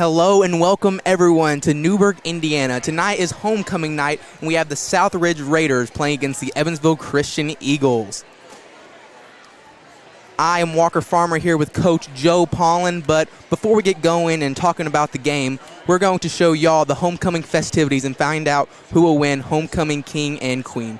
Hello and welcome everyone to Newburgh, Indiana. Tonight is homecoming night and we have the Southridge Raiders playing against the Evansville Christian Eagles. I am Walker Farmer here with Coach Joe Paulin, but before we get going and talking about the game, we're going to show y'all the homecoming festivities and find out who will win homecoming king and queen.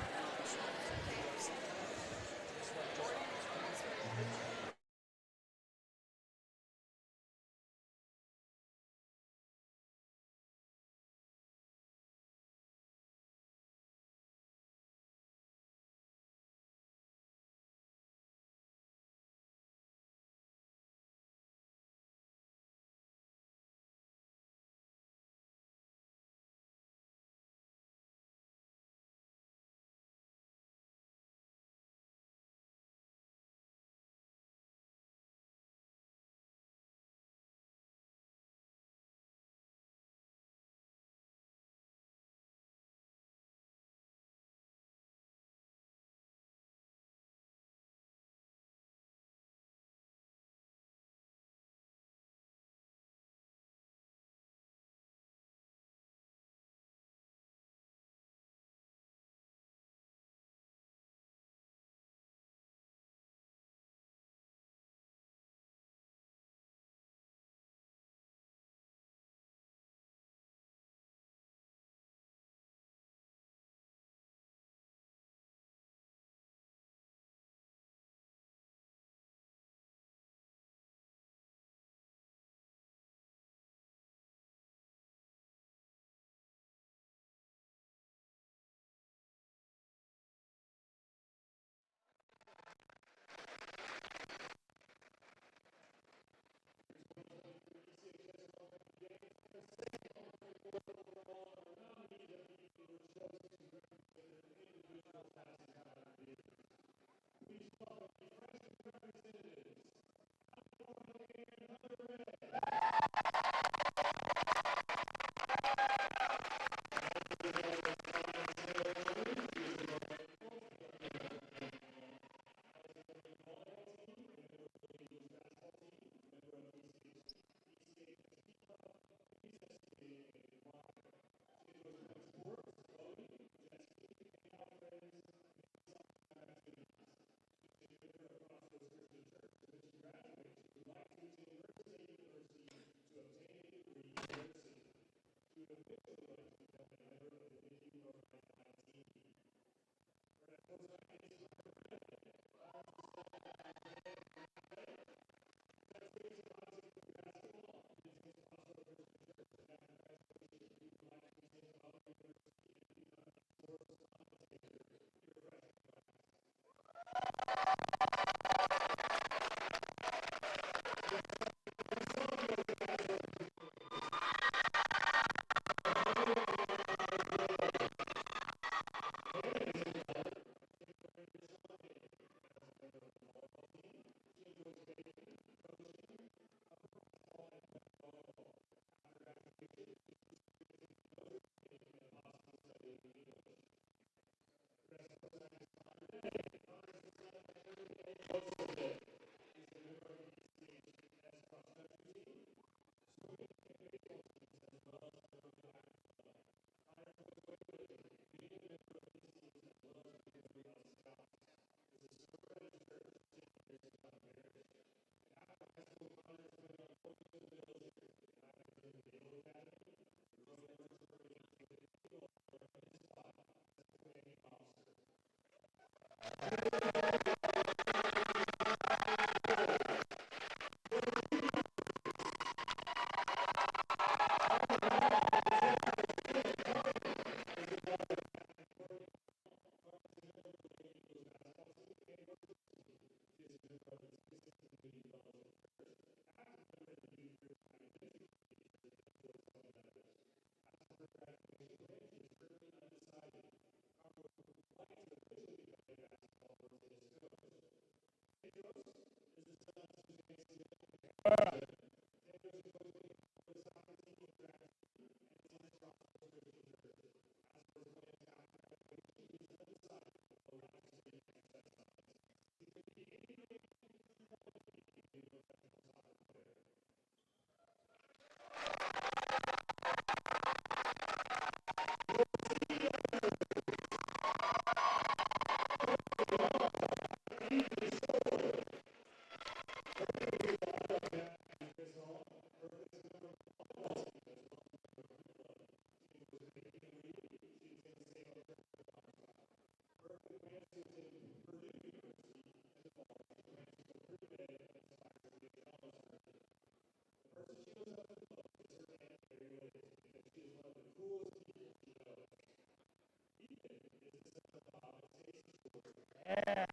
Plans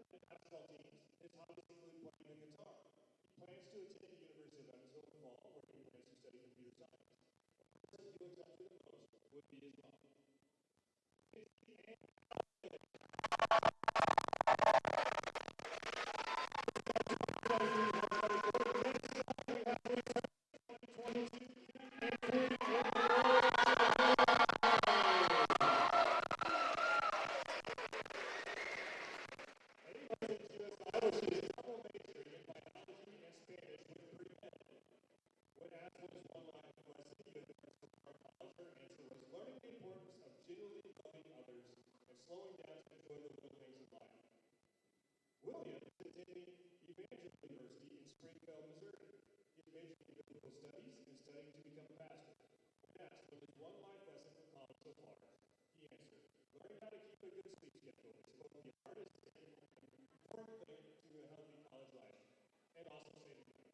to attend the University of Evansville in the fall, where he plans to study computer science. The person he looks up to the most would be his mom. Slowing down to enjoy the little things in life. William is attending Evansville University in Springfield, Missouri. He's majoring in biblical studies and studying to become a pastor. When asked what is one life lesson from college so far, he answered, learning how to keep a good sleep schedule is both the hardest and important thing to a healthy college life, and also saving money.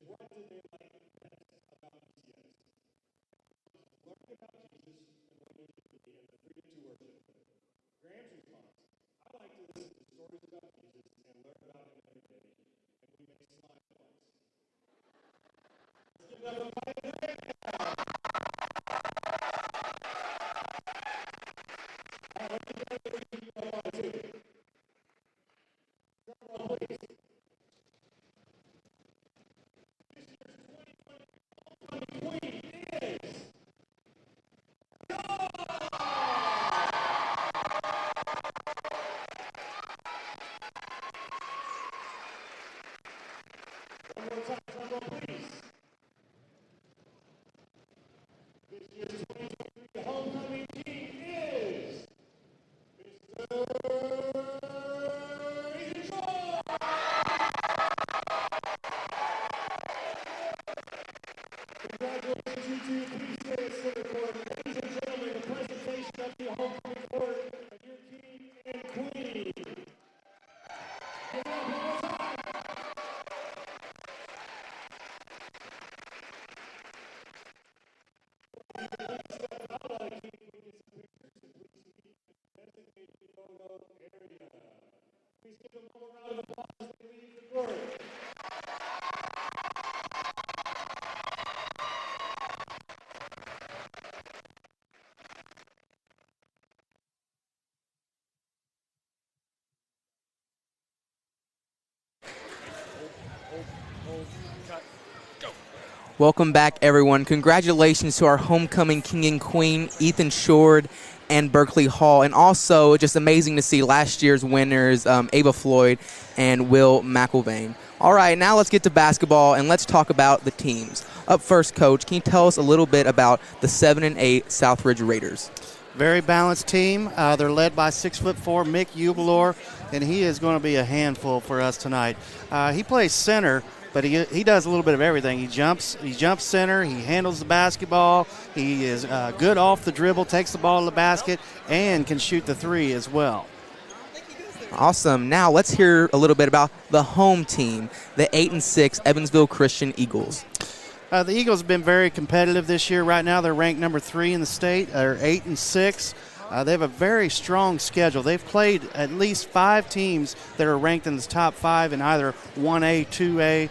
What did they like best about ECS? Learning about Jesus and what he did for me and the freedom to worship. Graham's response, I like to listen to stories about Jesus and learn about him every day. outside. Drum roll, please. This year's 2023 homecoming team is Mr. Ethan Shaw. Congratulations, you two. Please stay at center court. Ladies and gentlemen, the presentation of the homecoming court and your king and queen. Give it up one more time. Please give them one more round of applause as they leave the court. Welcome back, everyone. Congratulations to our homecoming king and queen, Ethan Shord and Berkeley Hall. And also, just amazing to see last year's winners, Ava Floyd and Will McIlvain. All right, now let's get to basketball, and let's talk about the teams. Up first, Coach, can you tell us a little bit about the 7-8 Southridge Raiders? Very balanced team. They're led by 6'4" Mick Ubelor, and he is going to be a handful for us tonight. He plays center, but he does a little bit of everything. He jumps center, he handles the basketball, he is good off the dribble, takes the ball to the basket, and can shoot the three as well. Awesome. Now let's hear a little bit about the home team, the 8-6 Evansville Christian Eagles. The Eagles have been very competitive this year. Right now they're ranked number 3 in the state. They're 8-6. They have a very strong schedule. They've played at least 5 teams that are ranked in the top 5 in either 1A, 2A,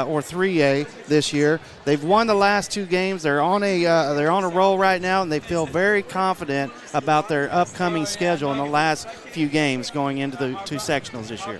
or 3A this year. They've won the last 2 games. They're on a roll right now, and they feel very confident about their upcoming schedule in the last few games going into the 2 sectionals this year.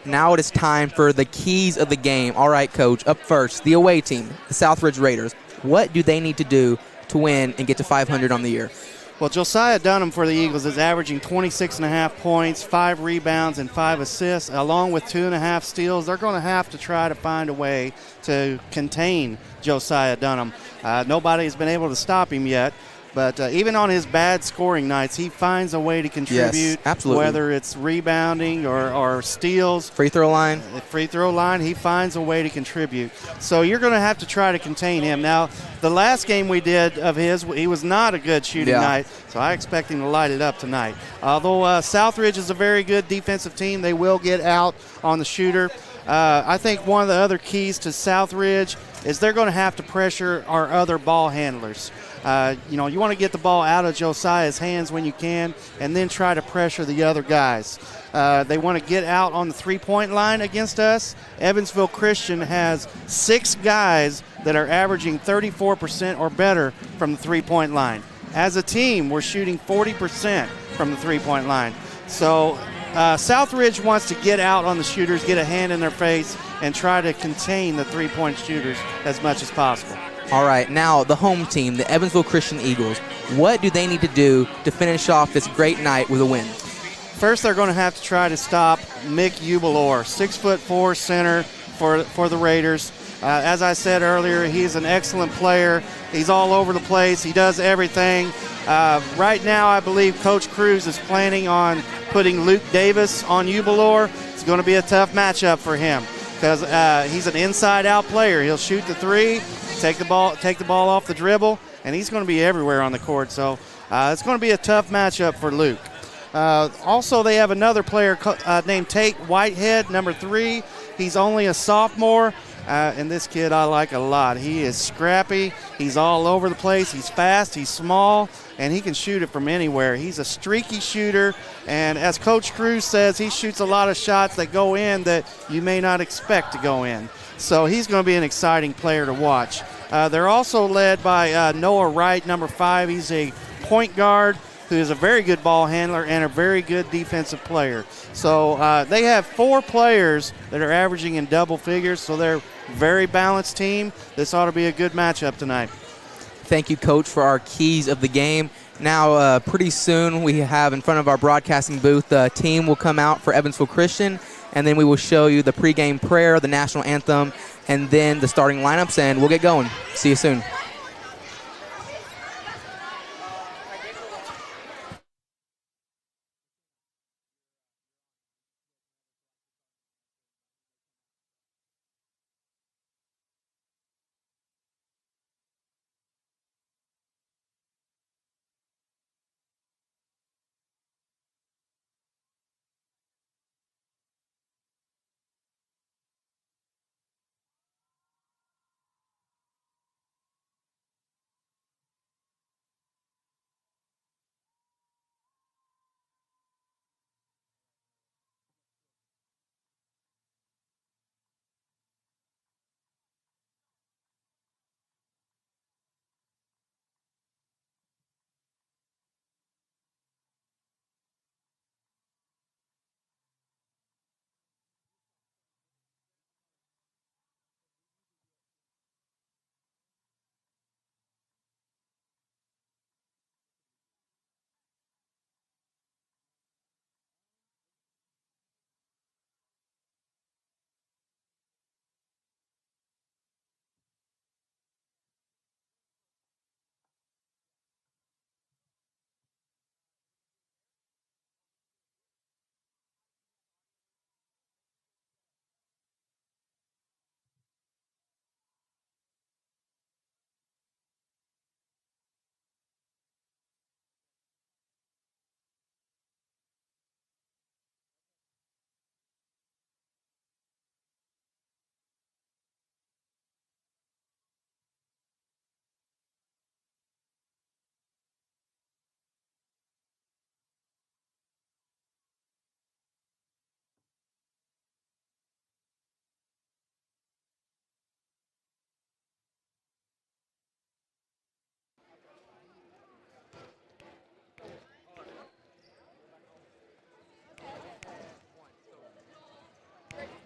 Now it is time for the keys of the game. All right, Coach, up first, the away team, the Southridge Raiders. What do they need to do to win and get to 500 on the year? Well, Josiah Dunham for the Eagles is averaging 26.5 points, 5 rebounds, and 5 assists, along with 2.5 steals. They're going to have to try to find a way to contain Josiah Dunham. Nobody has been able to stop him yet. But even on his bad scoring nights, he finds a way to contribute. Yes, absolutely. Whether it's rebounding or steals. Free throw line. Free throw line, he finds a way to contribute. So you're going to have to try to contain him. Now, the last game we did of his, he was not a good shooting night, so I expect him to light it up tonight. Although Southridge is a very good defensive team, they will get out on the shooter. I think one of the other keys to Southridge is they're going to have to pressure our other ball handlers. You want to get the ball out of Josiah's hands when you can and then try to pressure the other guys. They want to get out on the three-point line against us. Evansville Christian has 6 guys that are averaging 34% or better from the three-point line. As a team, we're shooting 40% from the three-point line. So Southridge wants to get out on the shooters, get a hand in their face, and try to contain the three-point shooters as much as possible. All right, now the home team, the Evansville Christian Eagles. What do they need to do to finish off this great night with a win? First, they're going to have to try to stop Mick Ubelor, 6'4" center for the Raiders. As I said earlier, he's an excellent player. He's all over the place. He does everything. Right now, I believe Coach Cruz is planning on putting Luke Davis on Ubelor. It's going to be a tough matchup for him because he's an inside-out player. He'll shoot the three, take the ball off the dribble, and he's going to be everywhere on the court. So it's going to be a tough matchup for Luke. Also, they have another player named Tate Whitehead, number 3. He's only a sophomore, and this kid I like a lot. He is scrappy. He's all over the place. He's fast. He's small, and he can shoot it from anywhere. He's a streaky shooter, and as Coach Cruz says, he shoots a lot of shots that go in that you may not expect to go in. So he's going to be an exciting player to watch. They're also led by Noah Wright, number 5. He's a point guard who is a very good ball handler and a very good defensive player. So they have 4 players that are averaging in double figures, so they're a very balanced team. This ought to be a good matchup tonight. Thank you, Coach, for our keys of the game. Now, pretty soon we have in front of our broadcasting booth, the team will come out for Evansville Christian, and then we will show you the pregame prayer, the national anthem, and then the starting lineups, and we'll get going. See you soon.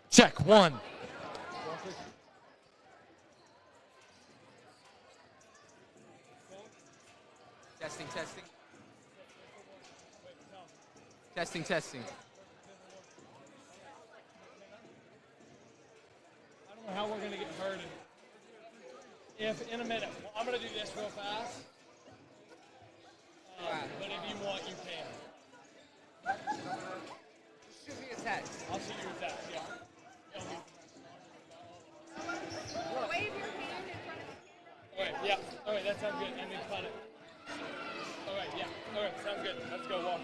Check one. Testing, testing. Testing, testing. I don't know how we're going to get hurt. If in a minute, I'm going to do this real fast. But if you want, you can. Just shoot me a text. I'll shoot you a text, yeah. Wave your hand in front of the camera. All right, yeah. All right, that sounds good. And then cut it. All right, yeah. All right, sounds good. Let's go, Walker.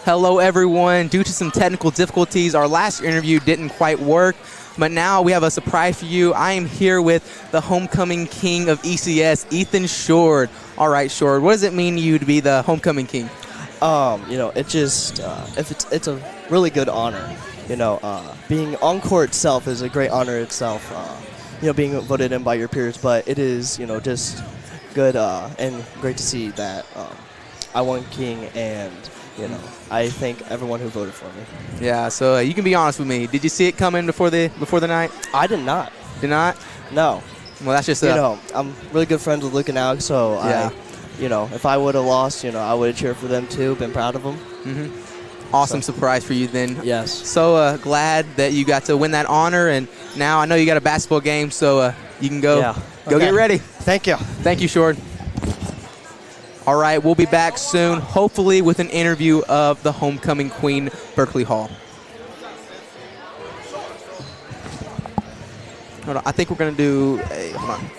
Hello, everyone. Due to some technical difficulties, our last interview didn't quite work, but now we have a surprise for you. I am here with the homecoming king of ECS, Ethan Shord. All right, Shord, what does it mean to you to be the homecoming king? It just if it's a really good honor. Being on court itself is a great honor itself. Being voted in by your peers, but it is just good and great to see that I won king, and I thank everyone who voted for me. Yeah, so you can be honest with me. Did you see it coming before the night? I did not. Did not? No. Well, that's just I'm really good friends with Luke and Alex, so yeah. If I would have lost, I would have cheered for them too, been proud of them. Awesome surprise for you then. Yes. So glad that you got to win that honor, and now I know you got a basketball game, so you can go get ready. Thank you. Thank you, Shord. All right, we'll be back soon, hopefully with an interview of the homecoming queen, Berkeley Hall. Hold on, I think we're going to do hold on.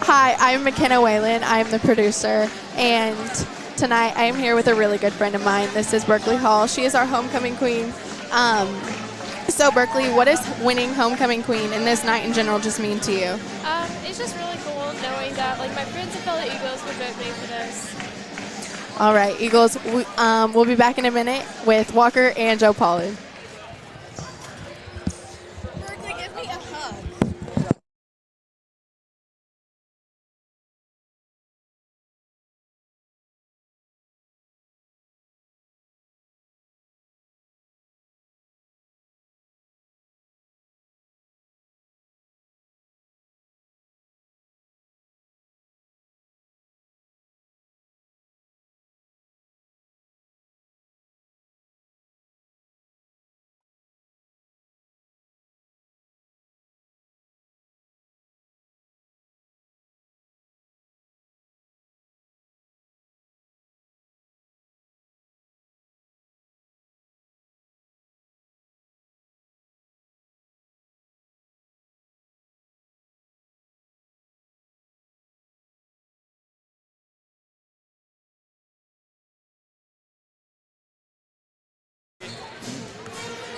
Hi, I'm McKenna Whalen. I'm the producer, and tonight I am here with a really good friend of mine. This is Berkeley Hall. She is our homecoming queen. So Berkeley, what does winning homecoming queen and this night in general just mean to you? It's just really cool knowing that my friends and fellow Eagles would vote me for this. All right, Eagles, we'll be back in a minute with Walker and Joe Pollard.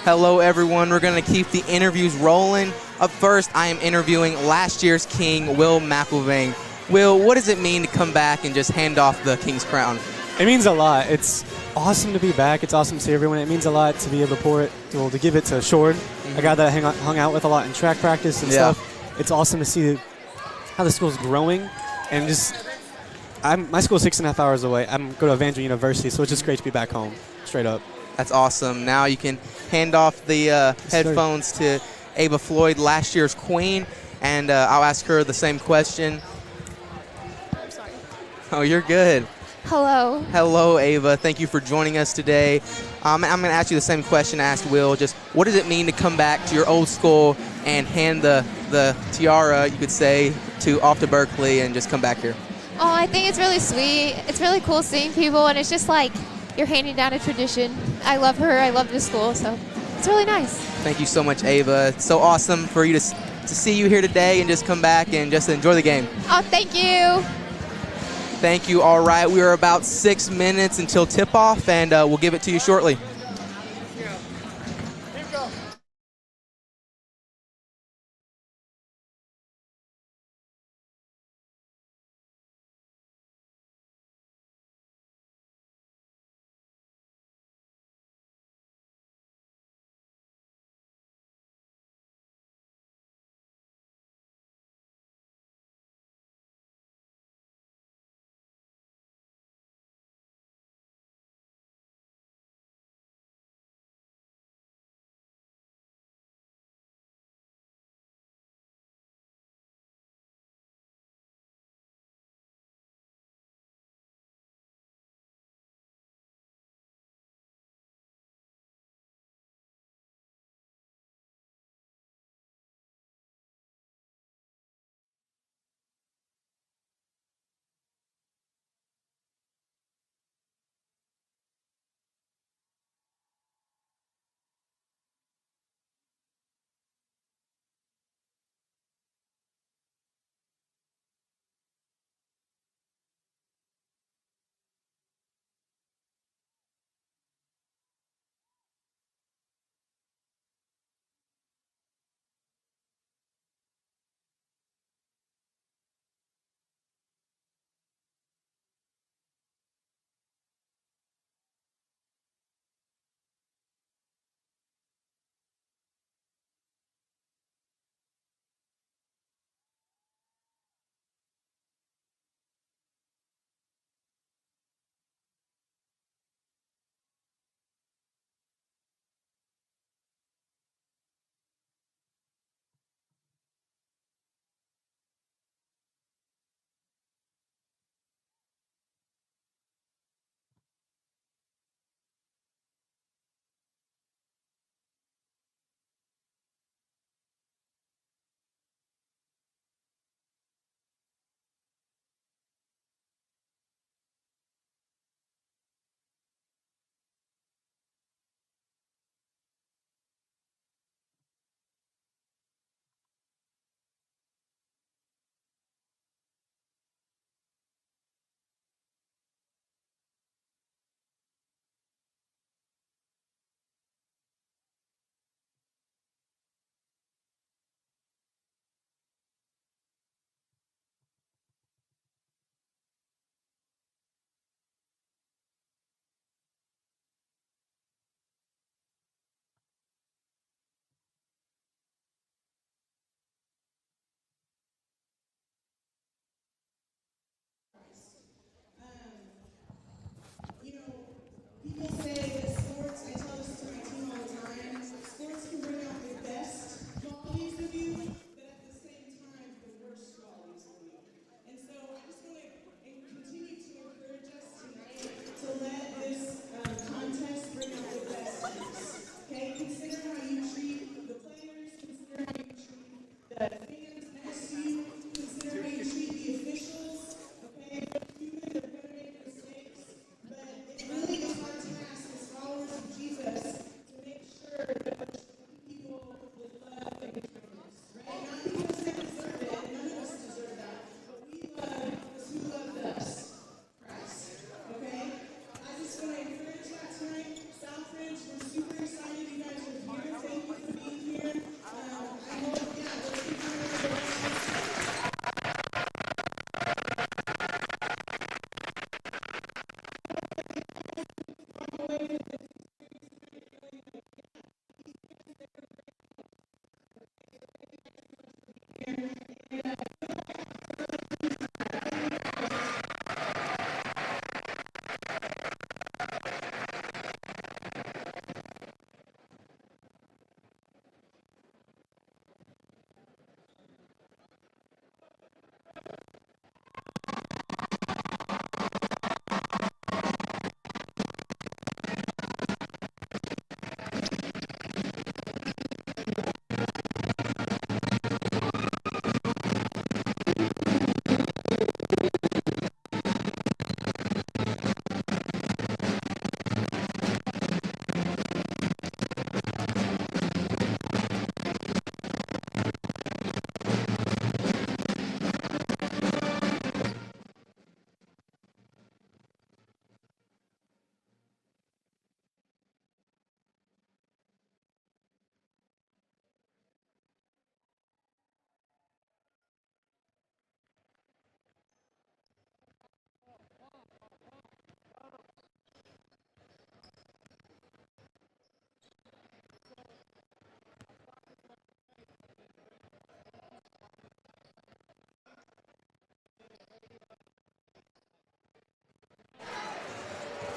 Hello, everyone. We're going to keep the interviews rolling. Up first, I am interviewing last year's king, Will McIlvain. Will, what does it mean to come back and just hand off the king's crown? It means a lot. It's awesome to be back. It's awesome to see everyone. It means a lot to be able to to give it to Shord, a guy that I hung out with a lot in track practice and stuff. It's awesome to see how the school's growing, and just my school's 6.5 hours away. I'm going to Evansville University, so it's just great to be back home, straight up. That's awesome. Now you can hand off the headphones to Ava Floyd, last year's queen, and I'll ask her the same question. I'm sorry. Oh, you're good. Hello. Hello, Ava. Thank you for joining us today. I'm going to ask you the same question I asked Will. Just what does it mean to come back to your old school and hand the tiara, you could say, off to Berkeley and just come back here? Oh, I think it's really sweet. It's really cool seeing people, and it's just like you're handing down a tradition. I love her. I love this school, so it's really nice. Thank you so much, Ava. It's so awesome for you to see you here today and just come back and just enjoy the game. Oh, thank you. Thank you. All right, we are about 6 minutes until tip-off, and we'll give it to you shortly.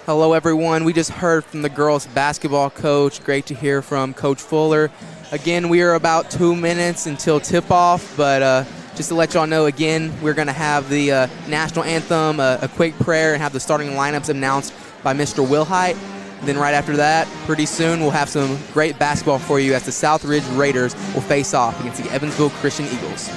Hello, everyone. We just heard from the girls' basketball coach. Great to hear from Coach Fuller. Again, we are about 2 minutes until tip-off, but just to let y'all know, again, we're going to have the national anthem, a quick prayer, and have the starting lineups announced by Mr. Wilhite. Then right after that, pretty soon, we'll have some great basketball for you as the Southridge Raiders will face off against the Evansville Christian Eagles.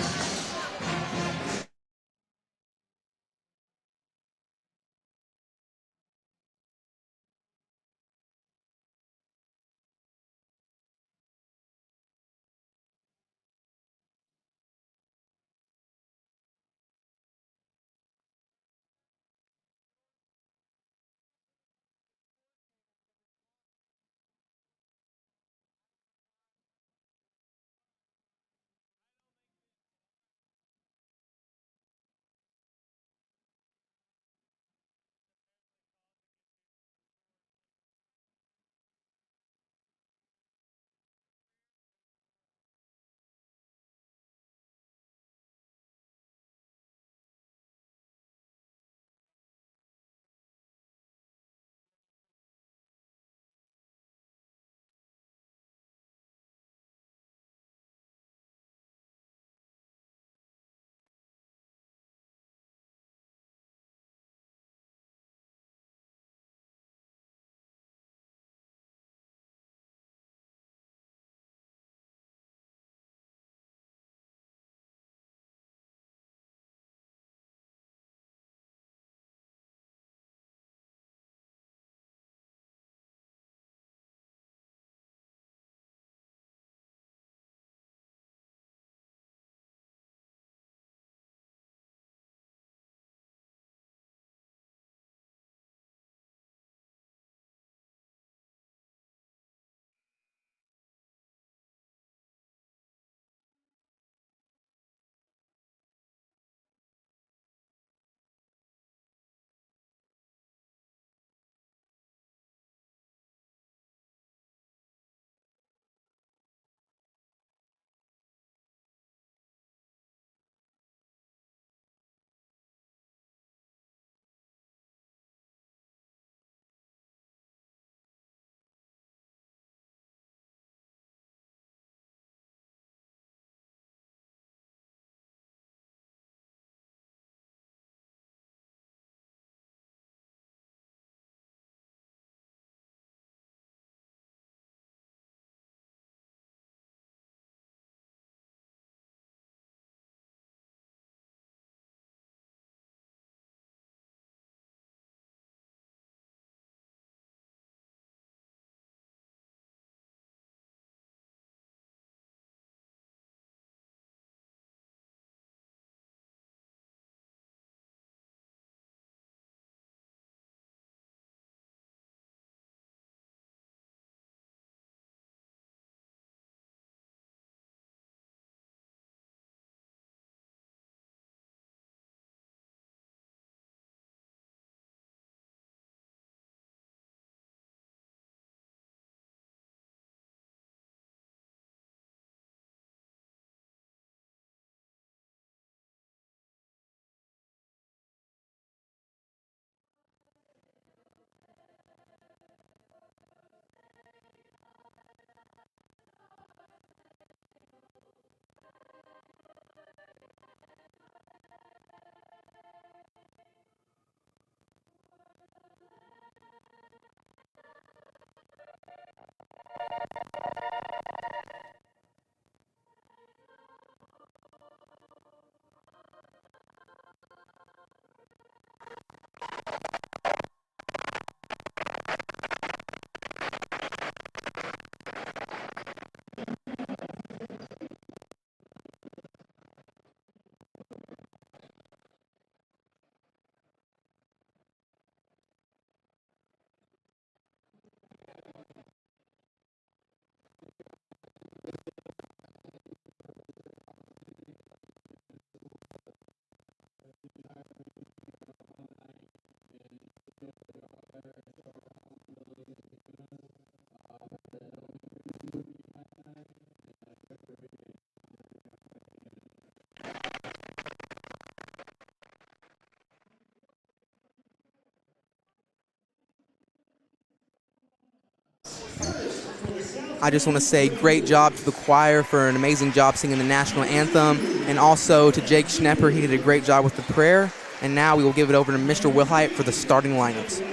I just want to say great job to the choir for an amazing job singing the national anthem, and also to Jake Schnepper. He did a great job with the prayer. And now we will give it over to Mr. Wilhite for the starting lineups.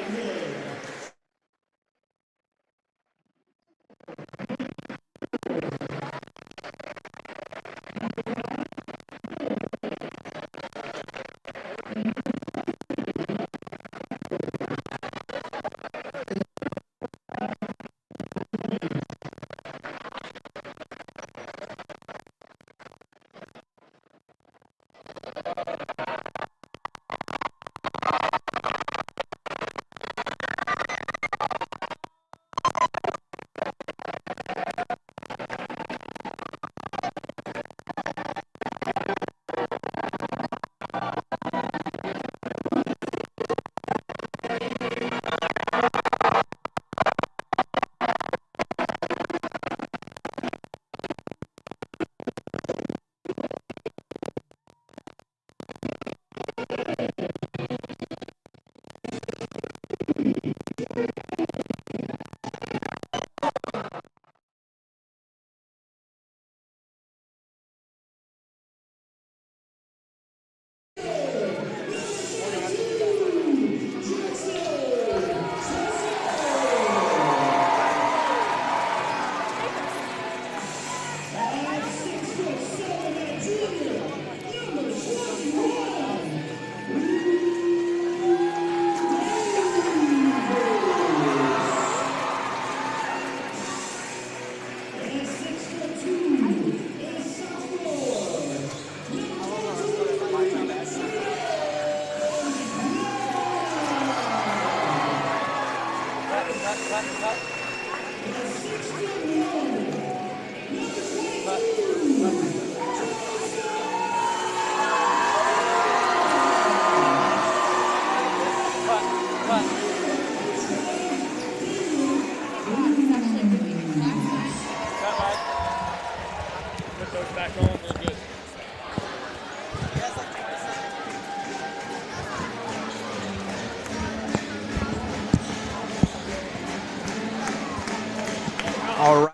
All right,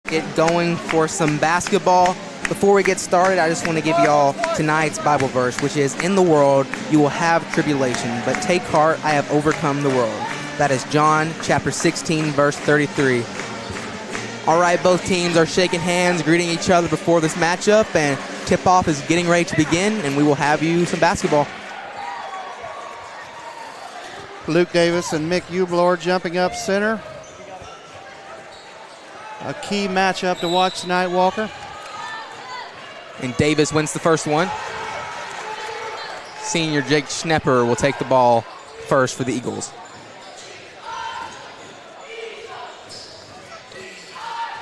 get going for some basketball. Before we get started, I just want to give y'all tonight's Bible verse, which is, "In the world you will have tribulation, but take heart, I have overcome the world." That is John chapter 16, verse 33. All right, both teams are shaking hands, greeting each other before this matchup, and tip-off is getting ready to begin, and we will have you some basketball. Luke Davis and Mick Ublor jumping up center. A key matchup to watch tonight, Walker. And Davis wins the first one. Senior Jake Schnepper will take the ball first for the Eagles.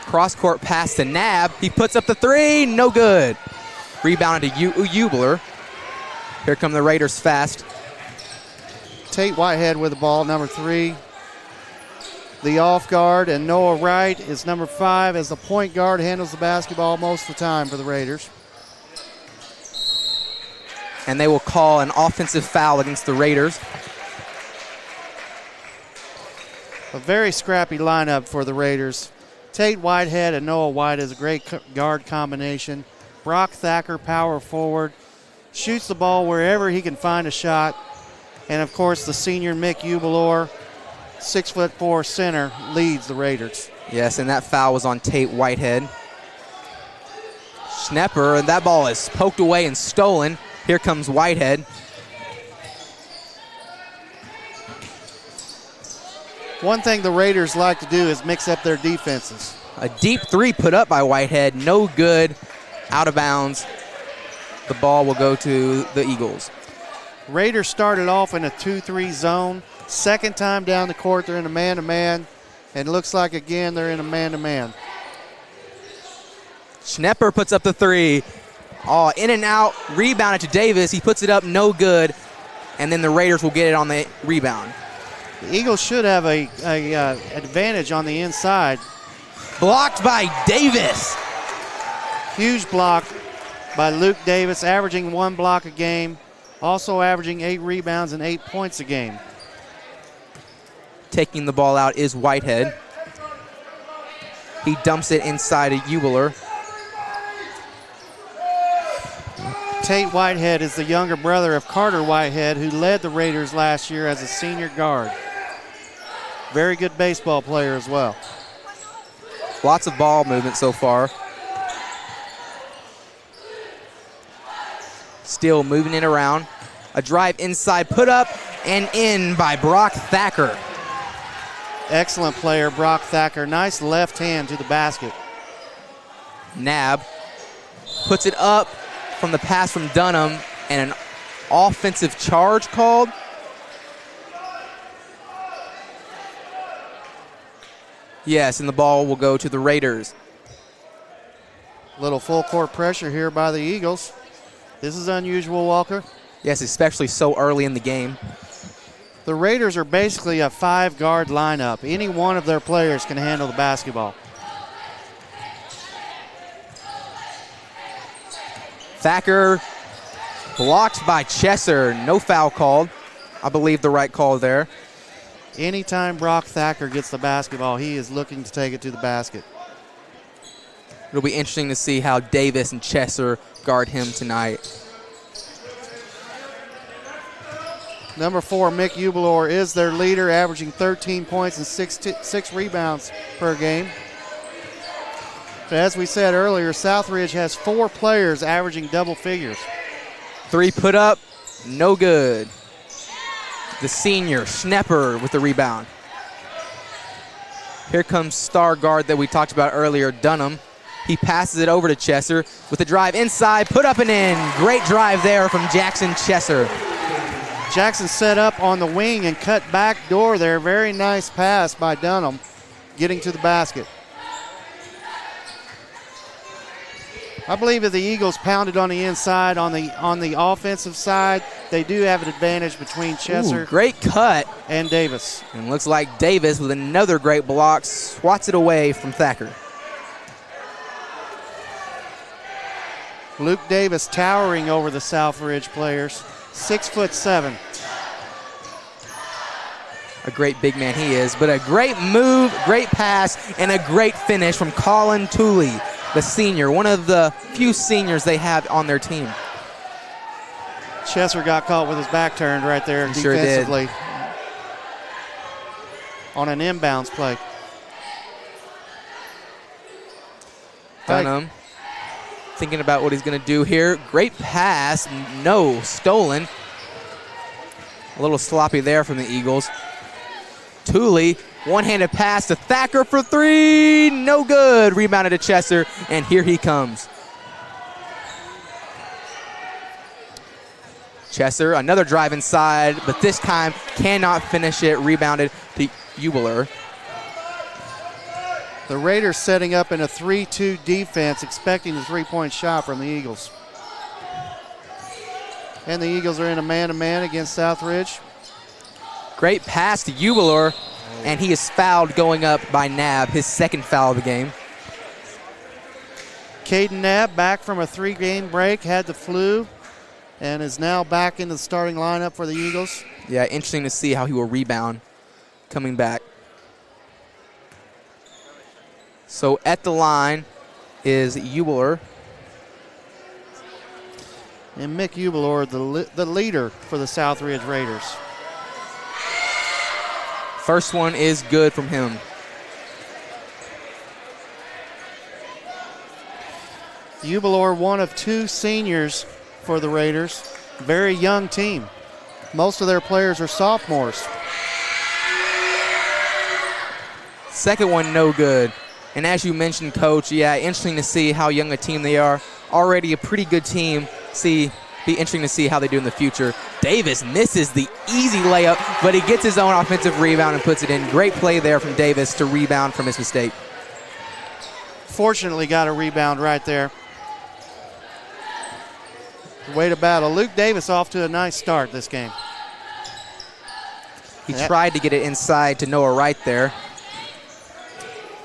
Cross-court pass to Nab. He puts up the three. No good. Rebounded to Ubler. Here come the Raiders fast. Tate Whitehead with the ball, number 3. The off guard, and Noah Wright is number 5 as the point guard, handles the basketball most of the time for the Raiders. And they will call an offensive foul against the Raiders. A very scrappy lineup for the Raiders. Tate Whitehead and Noah White is a great guard combination. Brock Thacker, power forward, shoots the ball wherever he can find a shot. And, of course, the senior Mick Ublor, 6'4" center, leads the Raiders. Yes, and that foul was on Tate Whitehead. Schnepper, and that ball is poked away and stolen. Here comes Whitehead. One thing the Raiders like to do is mix up their defenses. A deep three put up by Whitehead, no good, out of bounds. The ball will go to the Eagles. Raiders started off in a 2-3 zone. Second time down the court, they're in a man-to-man. And looks like, again, they're in a man-to-man. Schnepper puts up the three. Oh, in and out, rebounded to Davis. He puts it up, no good. And then the Raiders will get it on the rebound. The Eagles should have a advantage on the inside. Blocked by Davis. Huge block by Luke Davis, averaging 1 block a game. Also averaging 8 rebounds and 8 points a game. Taking the ball out is Whitehead. He dumps it inside to Eubler. Tate Whitehead is the younger brother of Carter Whitehead, who led the Raiders last year as a senior guard. Very good baseball player as well. Lots of ball movement so far. Still moving it around. A drive inside, put up and in by Brock Thacker. Excellent player, Brock Thacker. Nice left hand to the basket. Nab puts it up from the pass from Dunham, and an offensive charge called. Yes, and the ball will go to the Raiders. Little full court pressure here by the Eagles. This is unusual, Walker. Yes, especially so early in the game. The Raiders are basically a 5-guard lineup. Any one of their players can handle the basketball. Thacker blocked by Chesser. No foul called. I believe the right call there. Anytime Brock Thacker gets the basketball, he is looking to take it to the basket. It'll be interesting to see how Davis and Chesser guard him tonight. Number 4, Mick Eubler, is their leader, averaging 13 points and 6 rebounds per game. But as we said earlier, Southridge has 4 players averaging double figures. 3 put up, no good. The senior, Schnepper, with the rebound. Here comes star guard that we talked about earlier, Dunham. He passes it over to Chesser with a drive inside, put up and in. Great drive there from Jackson Chesser. Jackson set up on the wing and cut back door there. Very nice pass by Dunham, getting to the basket. I believe if the Eagles pounded on the inside on the offensive side, they do have an advantage between Chesser. Ooh, great cut. And Davis. And looks like Davis with another great block swats it away from Thacker. Luke Davis towering over the Southridge players, 6'7". A great big man he is, but a great move, great pass, and a great finish from Colin Tooley, the senior, one of the few seniors they have on their team. Chesser got caught with his back turned right there He defensively. Sure did. On an inbounds play. Dunham thinking about what he's going to do here. Great pass, no, stolen. A little sloppy there from the Eagles. Tooley, one-handed pass to Thacker for 3, no good. Rebounded to Chesser, and here he comes. Chesser, another drive inside, but this time cannot finish it. Rebounded to Eubler. The Raiders setting up in a 3-2 defense, expecting the 3-point shot from the Eagles. And the Eagles are in a man-to-man against Southridge. Great pass to Eubler, and he is fouled going up by Nab, his second foul of the game. Caden Nab back from a 3-game break, had the flu, and is now back in the starting lineup for the Eagles. Yeah, interesting to see how he will rebound coming back. So at the line is Eubler. And Mick Eubler, the leader for the Southridge Raiders. First one is good from him. Eubler, one of 2 seniors for the Raiders. Very young team. Most of their players are sophomores. Second one, no good. And as you mentioned, Coach, yeah, interesting to see how young a team they are. Already a pretty good team. Be interesting to see how they do in the future. Davis misses the easy layup, but he gets his own offensive rebound and puts it in. Great play there from Davis to rebound from his mistake. Fortunately got a rebound right there. Way to battle. Luke Davis off to a nice start this game. He tried to get it inside to Noah Wright there.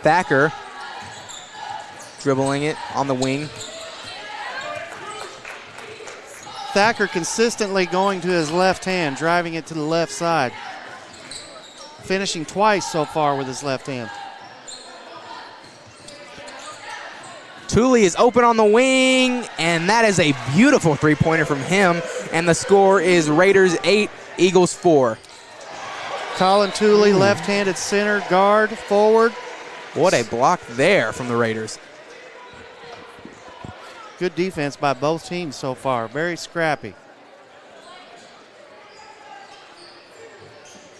Thacker dribbling it on the wing. Thacker consistently going to his left hand, driving it to the left side. Finishing twice so far with his left hand. Tooley is open on the wing, and that is a beautiful three-pointer from him. And the score is Raiders 8, Eagles 4. Colin Tooley, left-handed center, guard, forward. What a block there from the Raiders. Good defense by both teams so far. Very scrappy.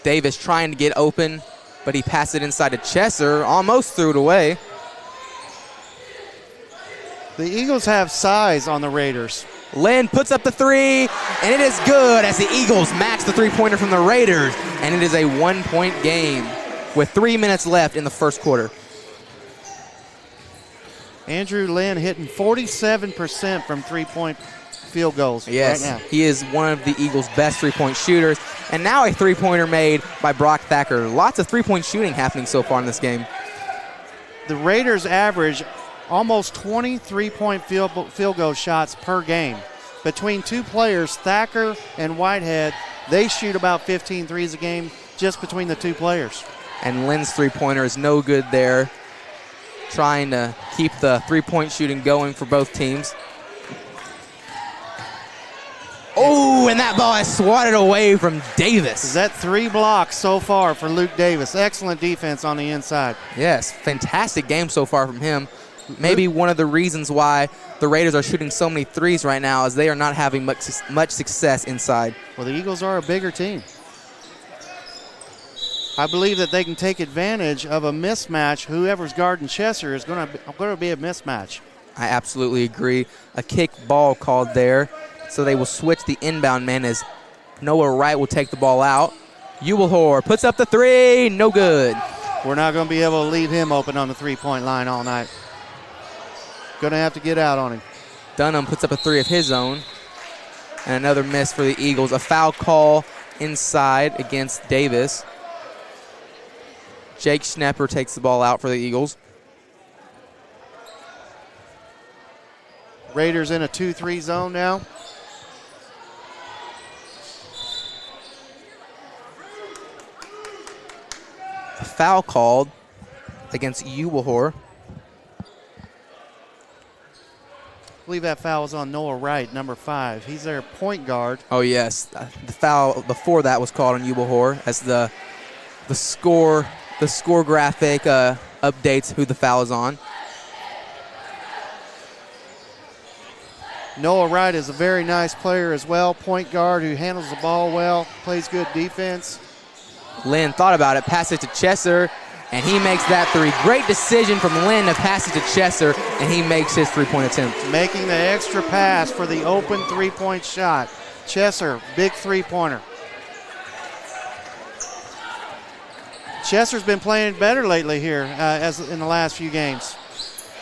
Davis trying to get open, but he passed it inside to Chesser, almost threw it away. The Eagles have size on the Raiders. Lynn puts up the three, and it is good as the Eagles match the three-pointer from the Raiders, and it is a one-point game with 3 minutes left in the first quarter. Andrew Lynn hitting 47% from three-point field goals Yes, right now. he is one of the Eagles' best three-point shooters, and now a three-pointer made by Brock Thacker. Lots of three-point shooting happening so far in this game. The Raiders average almost 20 three-point field goal shots per game. Between two players, Thacker and Whitehead, they shoot about 15 threes a game just between the two players. And Lynn's three-pointer is no good there, trying to keep the three-point shooting going for both teams. Oh, and that ball is swatted away from Davis. Is that 3 blocks so far for Luke Davis? Excellent defense on the inside. Yes, fantastic game so far from him. Maybe one of the reasons why the Raiders are shooting so many threes right now is they are not having much success inside. Well, the Eagles are a bigger team. I believe that they can take advantage of a mismatch. Whoever's guarding Chesser is going to be a mismatch. I absolutely agree. A kick ball called there, so they will switch the inbound man as Noah Wright will take the ball out. Ubelhor puts up the three, no good. We're not going to be able to leave him open on the three-point line all night. Going to have to get out on him. Dunham puts up a three of his own. And another miss for the Eagles. A foul call inside against Davis. Jake Schnepper takes the ball out for the Eagles. Raiders in a 2-3 zone now. A foul called against Ubelhor. I believe that foul was on Noah Wright, number 5. He's their point guard. Oh, yes. The foul before that was called on Ubelhor as the score graphic updates who the foul is on. Noah Wright is a very nice player as well, point guard who handles the ball well, plays good defense. Lynn thought about it, passed it to Chesser, and he makes that three. Great decision from Lynn to pass it to Chesser, and he makes his three-point attempt. Making the extra pass for the open three-point shot. Chesser, big three-pointer. Chesser's been playing better lately here as in the last few games.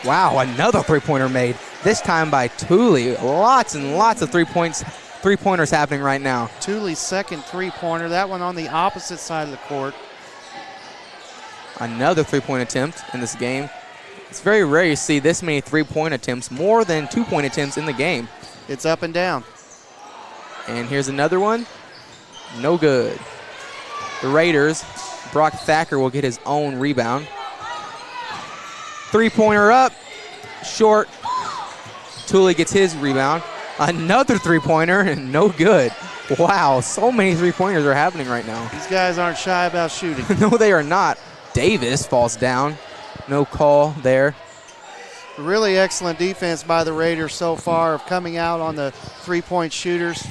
Wow, another three-pointer made, this time by Tooley. Lots and lots of three-pointers happening right now. Tooley's second three-pointer, that one on the opposite side of the court. Another three-point attempt in this game. It's very rare you see this many three-point attempts, more than two-point attempts in the game. It's up and down. And here's another one. No good. The Raiders, Brock Thacker will get his own rebound. Three-pointer up, short. Tooley gets his rebound. Another three-pointer, and no good. Wow, so many three-pointers are happening right now. These guys aren't shy about shooting. No, they are not. Davis falls down. No call there. Really excellent defense by the Raiders so far of coming out on the three-point shooters.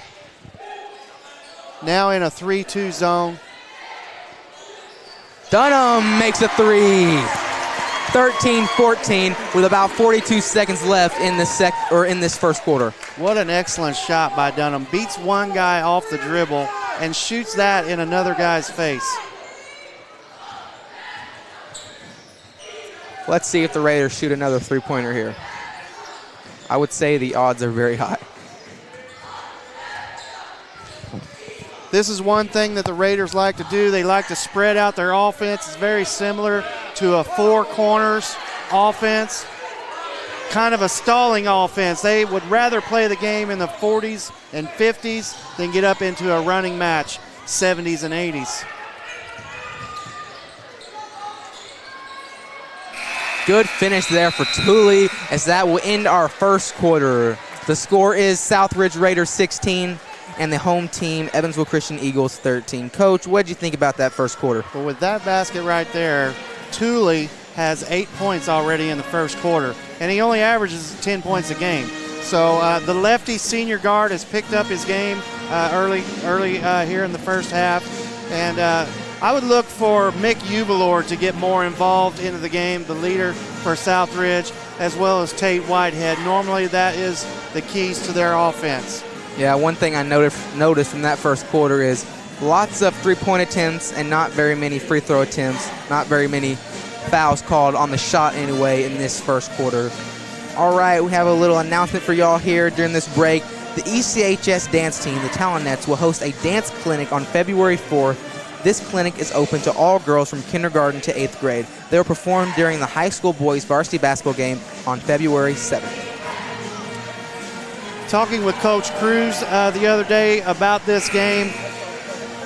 Now in a 3-2 zone. Dunham makes a three. 13-14 with about 42 seconds left in this first quarter. What an excellent shot by Dunham. Beats one guy off the dribble and shoots that in another guy's face. Let's see if the Raiders shoot another three-pointer here. I would say the odds are very high. This is one thing that the Raiders like to do. They like to spread out their offense. It's very similar to a four corners offense, kind of a stalling offense. They would rather play the game in the 40s and 50s than get up into a running match, 70s and 80s. Good finish there for Thule as that will end our first quarter. The score is Southridge Raiders 16 and the home team Evansville Christian Eagles 13. Coach, what did you think about that first quarter? Well, with that basket right there, Thule has 8 points already in the first quarter, and he only averages 10 points a game. So the lefty senior guard has picked up his game early here in the first half, and I would look for Mick Ubelor to get more involved into the game, the leader for Southridge, as well as Tate Whitehead. Normally that is the keys to their offense. Yeah, one thing I noticed from that first quarter is lots of three-point attempts and not very many free throw attempts, not very many fouls called on the shot anyway in this first quarter. All right, we have a little announcement for y'all here during this break. The ECHS dance team, the Talonets, will host a dance clinic on February 4th. This clinic is open to all girls from kindergarten to 8th grade. They will perform during the high school boys varsity basketball game on February 7th. Talking with Coach Cruz the other day about this game,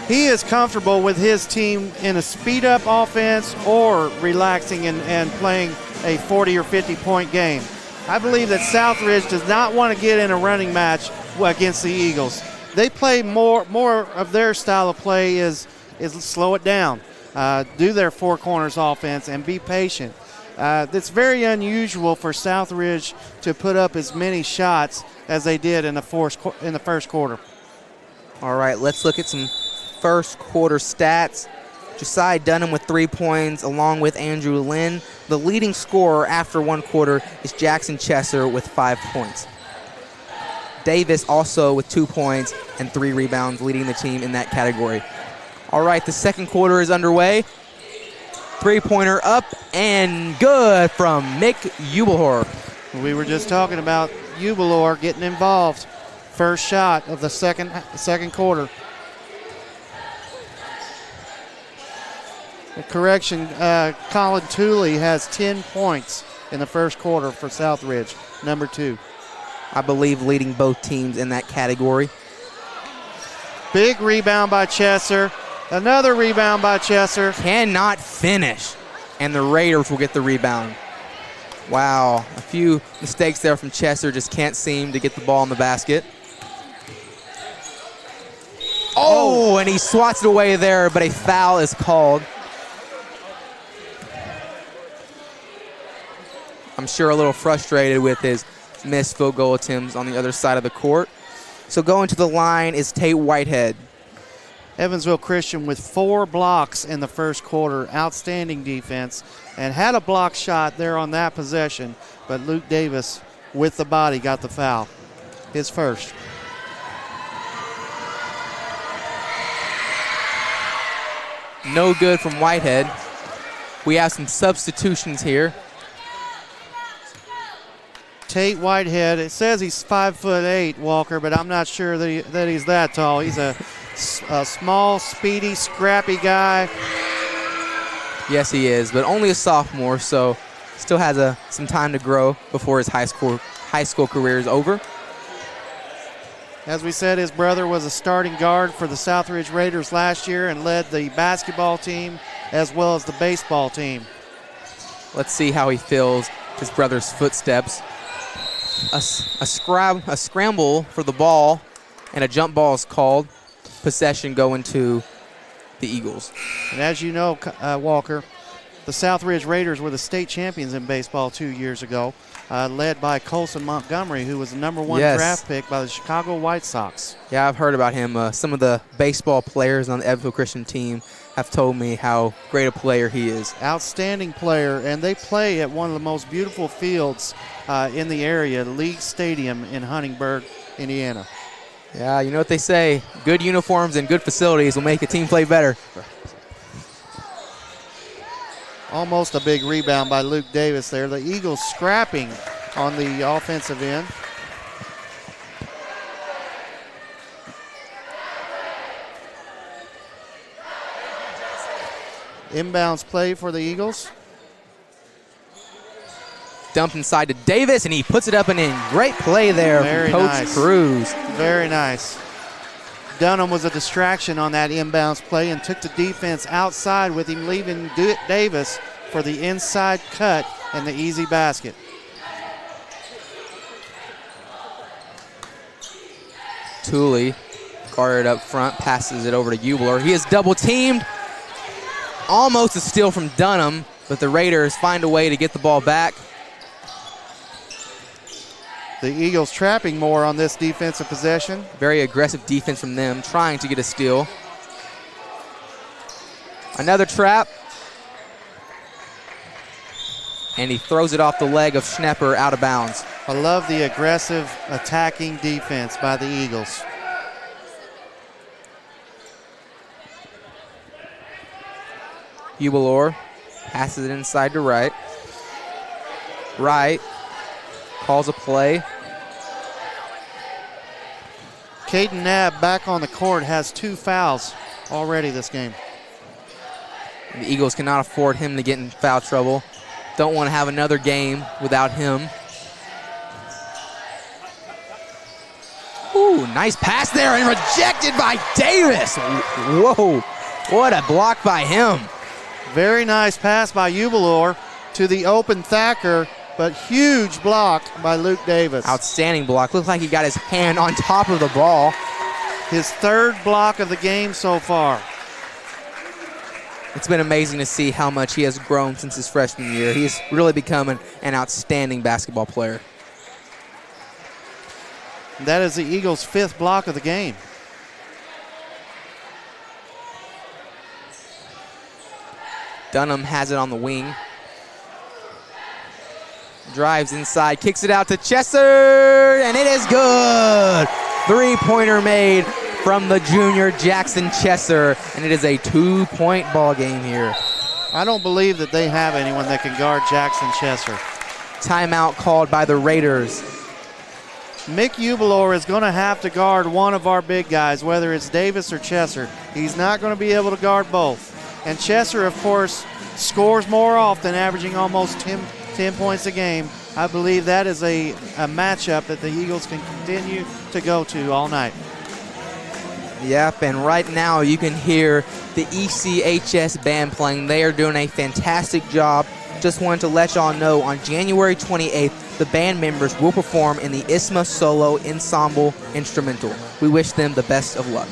he is comfortable with his team in a speed-up offense or relaxing and playing a 40 or 50-point game. I believe that Southridge does not want to get in a running match against the Eagles. They play more of their style of play is slow it down, do their four corners offense, and be patient. It's very unusual for Southridge to put up as many shots as they did in the first quarter. All right, let's look at some first quarter stats. Josiah Dunham with 3 points along with Andrew Lynn. The leading scorer after one quarter is Jackson Chesser with 5 points. Davis also with 2 points and 3 rebounds, leading the team in that category. All right, the second quarter is underway. Three-pointer up and good from Mick Ubelhor. We were just talking about Ubelor getting involved. First shot of the second quarter. Correction, Colin Thule has 10 points in the first quarter for Southridge, number 2. I believe leading both teams in that category. Big rebound by Chesser. Another rebound by Chesser. Cannot finish, and the Raiders will get the rebound. Wow, a few mistakes there from Chesser, just can't seem to get the ball in the basket. Oh, and he swats it away there, but a foul is called. I'm sure a little frustrated with his missed field goal attempts on the other side of the court. So going to the line is Tate Whitehead. Evansville Christian with 4 blocks in the first quarter. Outstanding defense, and had a block shot there on that possession, but Luke Davis with the body got the foul. His first. No good from Whitehead. We have some substitutions here. Tate Whitehead, it says he's 5'8", Walker, but I'm not sure that he's that tall. He's a small, speedy, scrappy guy. Yes, he is, but only a sophomore, so still has some time to grow before his high school career is over. As we said, his brother was a starting guard for the Southridge Raiders last year and led the basketball team as well as the baseball team. Let's see how he fills his brother's footsteps. A scramble for the ball, and a jump ball is called. Possession going to the Eagles. And as you know, Walker, the Southridge Raiders were the state champions in baseball 2 years ago, led by Colson Montgomery, who was the number 1 draft pick by the Chicago White Sox. Yeah, I've heard about him. Some of the baseball players on the Evansville Christian team have told me how great a player he is. Outstanding player, and they play at one of the most beautiful fields in the area, League Stadium in Huntingburg, Indiana. Yeah, you know what they say, good uniforms and good facilities will make a team play better. Almost a big rebound by Luke Davis there. The Eagles scrapping on the offensive end. Inbounds play for the Eagles. Dumped inside to Davis, and he puts it up and in. Great play there from Coach Cruz. Very nice. Dunham was a distraction on that inbounds play and took the defense outside with him, leaving Davis for the inside cut and the easy basket. Tooley guarded up front, passes it over to Eubler. He is double teamed. Almost a steal from Dunham, but the Raiders find a way to get the ball back. The Eagles trapping more on this defensive possession. Very aggressive defense from them, trying to get a steal. Another trap. And he throws it off the leg of Schnepper out of bounds. I love the aggressive attacking defense by the Eagles. Hubelor passes it inside to Wright. Wright calls a play. Caden Knapp back on the court, has 2 fouls already this game. The Eagles cannot afford him to get in foul trouble. Don't want to have another game without him. Ooh, nice pass there and rejected by Davis. Whoa, what a block by him. Very nice pass by Hubelor to the open Thacker, but huge block by Luke Davis. Outstanding block. Looks like he got his hand on top of the ball. His 3rd block of the game so far. It's been amazing to see how much he has grown since his freshman year. He's really become an outstanding basketball player. That is the Eagles' 5th block of the game. Dunham has it on the wing. Drives inside, kicks it out to Chesser, and it is good. 3-pointer made from the junior Jackson Chesser, and it is a 2-point ball game here. I don't believe that they have anyone that can guard Jackson Chesser. Timeout called by the Raiders. Mick Hubelor is going to have to guard one of our big guys, whether it's Davis or Chesser. He's not going to be able to guard both. And Chesser, of course, scores more often, averaging almost 10 points a game. I believe that is a matchup that the Eagles can continue to go to all night. Yep, and right now you can hear the ECHS band playing. They are doing a fantastic job. Just wanted to let y'all know on January 28th, the band members will perform in the ISMA Solo Ensemble Instrumental. We wish them the best of luck.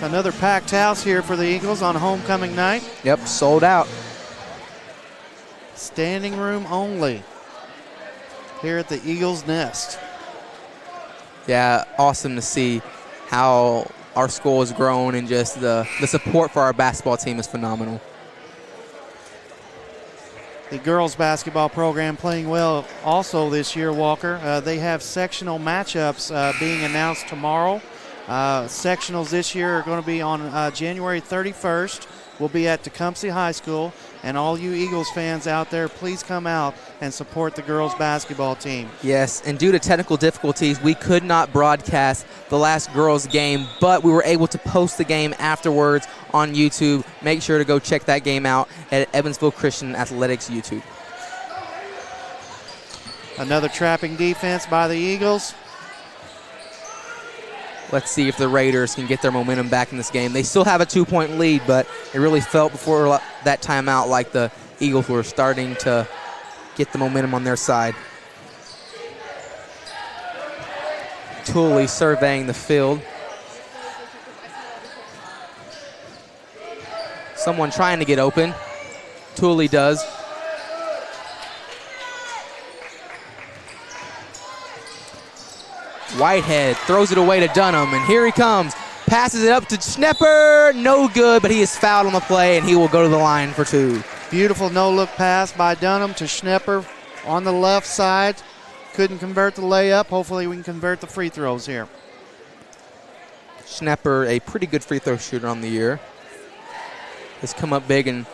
Another packed house here for the Eagles on homecoming night. Yep, sold out. Standing room only here at the Eagles Nest. Yeah, awesome to see how our school has grown, and just the support for our basketball team is phenomenal. The girls basketball program playing well also this year, Walker. They have sectional matchups being announced tomorrow. Sectionals this year are going to be on January 31st. We'll be at Tecumseh High School. And all you Eagles fans out there, please come out and support the girls basketball team. Yes, and due to technical difficulties, we could not broadcast the last girls game, but we were able to post the game afterwards on YouTube. Make sure to go check that game out at Evansville Christian Athletics YouTube. Another trapping defense by the Eagles. Let's see if the Raiders can get their momentum back in this game. They still have a 2-point lead, but it really felt before that timeout like the Eagles were starting to get the momentum on their side. Tooley surveying the field. Someone trying to get open. Tooley does. Whitehead throws it away to Dunham, and here he comes. Passes it up to Schnepper. No good, but he is fouled on the play, and he will go to the line for 2. Beautiful no-look pass by Dunham to Schnepper on the left side. Couldn't convert the layup. Hopefully we can convert the free throws here. Schnepper, a pretty good free throw shooter on the year, has come up big in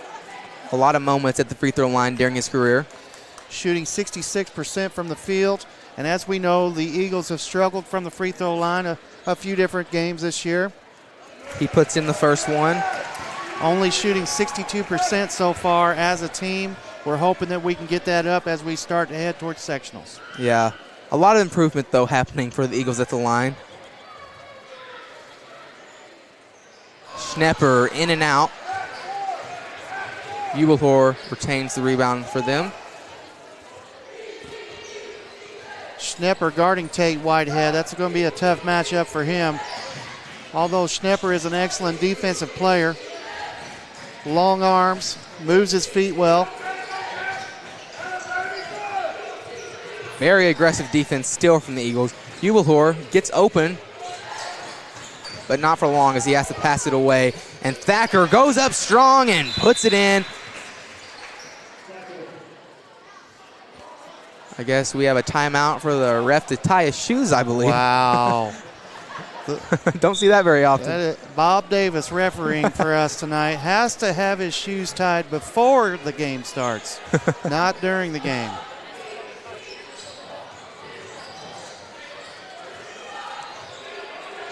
a lot of moments at the free throw line during his career. Shooting 66% from the field. And as we know, the Eagles have struggled from the free throw line a few different games this year. He puts in the first one. Only shooting 62% so far as a team. We're hoping that we can get that up as we start to head towards sectionals. Yeah, a lot of improvement, though, happening for the Eagles at the line. Schnepper in and out. Jubelhor retains the rebound for them. Schnepper guarding Tate Whitehead. That's going to be a tough matchup for him. Although Schnepper is an excellent defensive player. Long arms, moves his feet well. Very aggressive defense still from the Eagles. Jubelhor gets open, but not for long as he has to pass it away. And Thacker goes up strong and puts it in. I guess we have a timeout for the ref to tie his shoes, I believe. Wow. Don't see that very often. Bob Davis refereeing for us tonight has to have his shoes tied before the game starts, not during the game.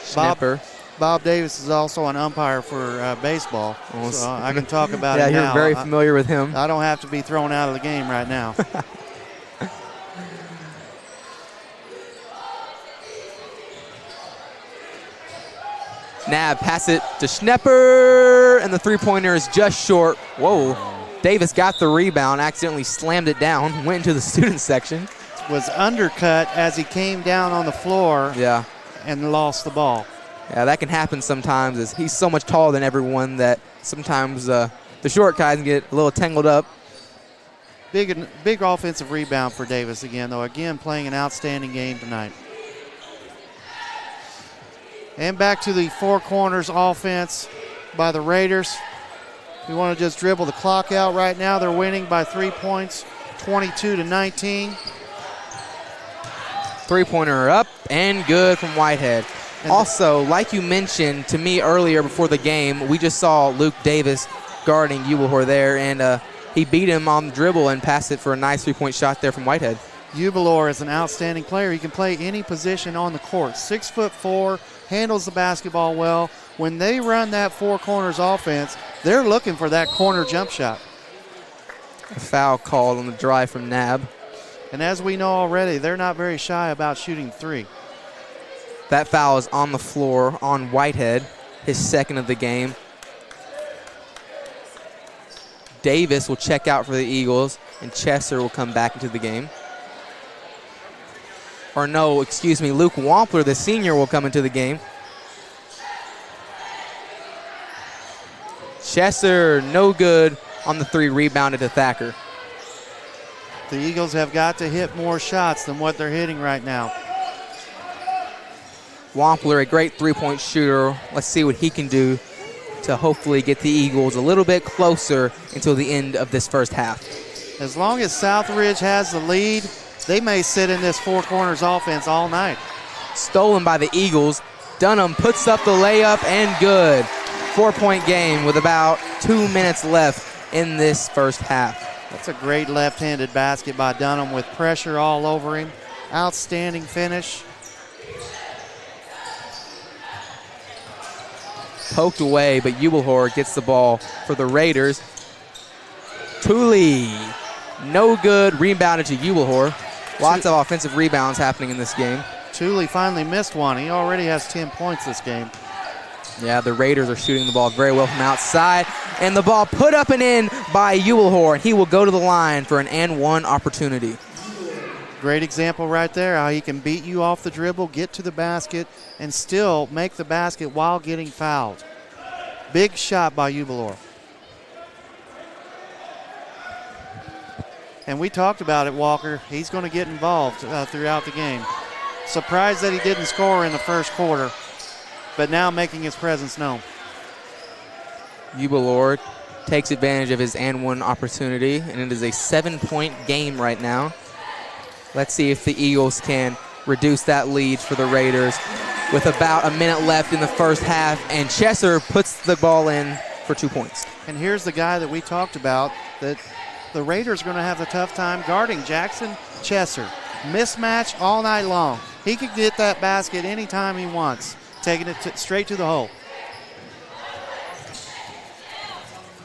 Schnepper. Bob Davis is also an umpire for baseball, so I can talk about it now. Yeah, you're very familiar with him. I don't have to be thrown out of the game right now. Nab pass it to Schnepper, and the three-pointer is just short. Whoa. Davis got the rebound, accidentally slammed it down, went into the student section. Was undercut as he came down on the floor. Yeah. And lost the ball. Yeah, that can happen sometimes as he's so much taller than everyone that sometimes the short guys get a little tangled up. Big offensive rebound for Davis again, though. Again, playing an outstanding game tonight. And back to the four corners offense by the Raiders. We want to just dribble the clock out right now. They're winning by 3 points, 22-19. Three-pointer up and good from Whitehead. And also, like you mentioned to me earlier before the game, we just saw Luke Davis guarding Jubelhor there, and he beat him on the dribble and passed it for a nice three-point shot there from Whitehead. Jubelhor is an outstanding player. He can play any position on the court. 6'4", handles the basketball well. When they run that four corners offense, they're looking for that corner jump shot. A foul called on the drive from Nab. And as we know already, they're not very shy about shooting three. That foul is on the floor on Whitehead, his second of the game. Davis will check out for the Eagles, and Chesser will come back into the game. Or no, excuse me, Luke Wampler, the senior, will come into the game. Chesser, no good on the three, rebounded to Thacker. The Eagles have got to hit more shots than what they're hitting right now. Wampler, a great three-point shooter. Let's see what he can do to hopefully get the Eagles a little bit closer until the end of this first half. As long as Southridge has the lead, they may sit in this four corners offense all night. Stolen by the Eagles. Dunham puts up the layup and good. 4-point game with about 2 minutes left in this first half. That's a great left-handed basket by Dunham with pressure all over him. Outstanding finish. Poked away, but Jubelhor gets the ball for the Raiders. Tooley, no good, rebounded to Jubelhor. Lots of offensive rebounds happening in this game. Tooley finally missed one. He already has 10 points this game. Yeah, the Raiders are shooting the ball very well from outside. And the ball put up and in by Jubelhor. He will go to the line for an and one opportunity. Great example right there, how he can beat you off the dribble, get to the basket, and still make the basket while getting fouled. Big shot by Jubelhor. And we talked about it, Walker. He's going to get involved throughout the game. Surprised that he didn't score in the first quarter, but now making his presence known. Jubelhor takes advantage of his and one opportunity, and it is a 7-point game right now. Let's see if the Eagles can reduce that lead for the Raiders with about a minute left in the first half, and Chesser puts the ball in for 2 points. And here's the guy that we talked about that the Raiders are going to have a tough time guarding, Jackson Chesser. Mismatch all night long. He can get that basket anytime he wants, taking it straight to the hole.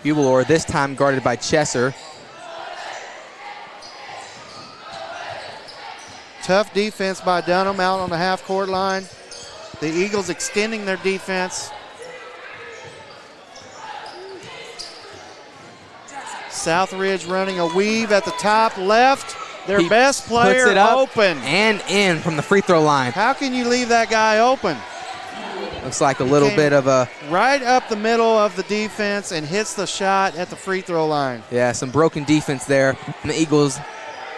Jubelhor this time guarded by Chesser. Tough defense by Dunham out on the half-court line. The Eagles extending their defense. Southridge running a weave at the top left. Their He best player puts it up open. and in from the free throw line. How can you leave that guy open? Looks like a little bit of a, Right up the middle of the defense and hits the shot at the free throw line. yeah, some broken defense there from the Eagles.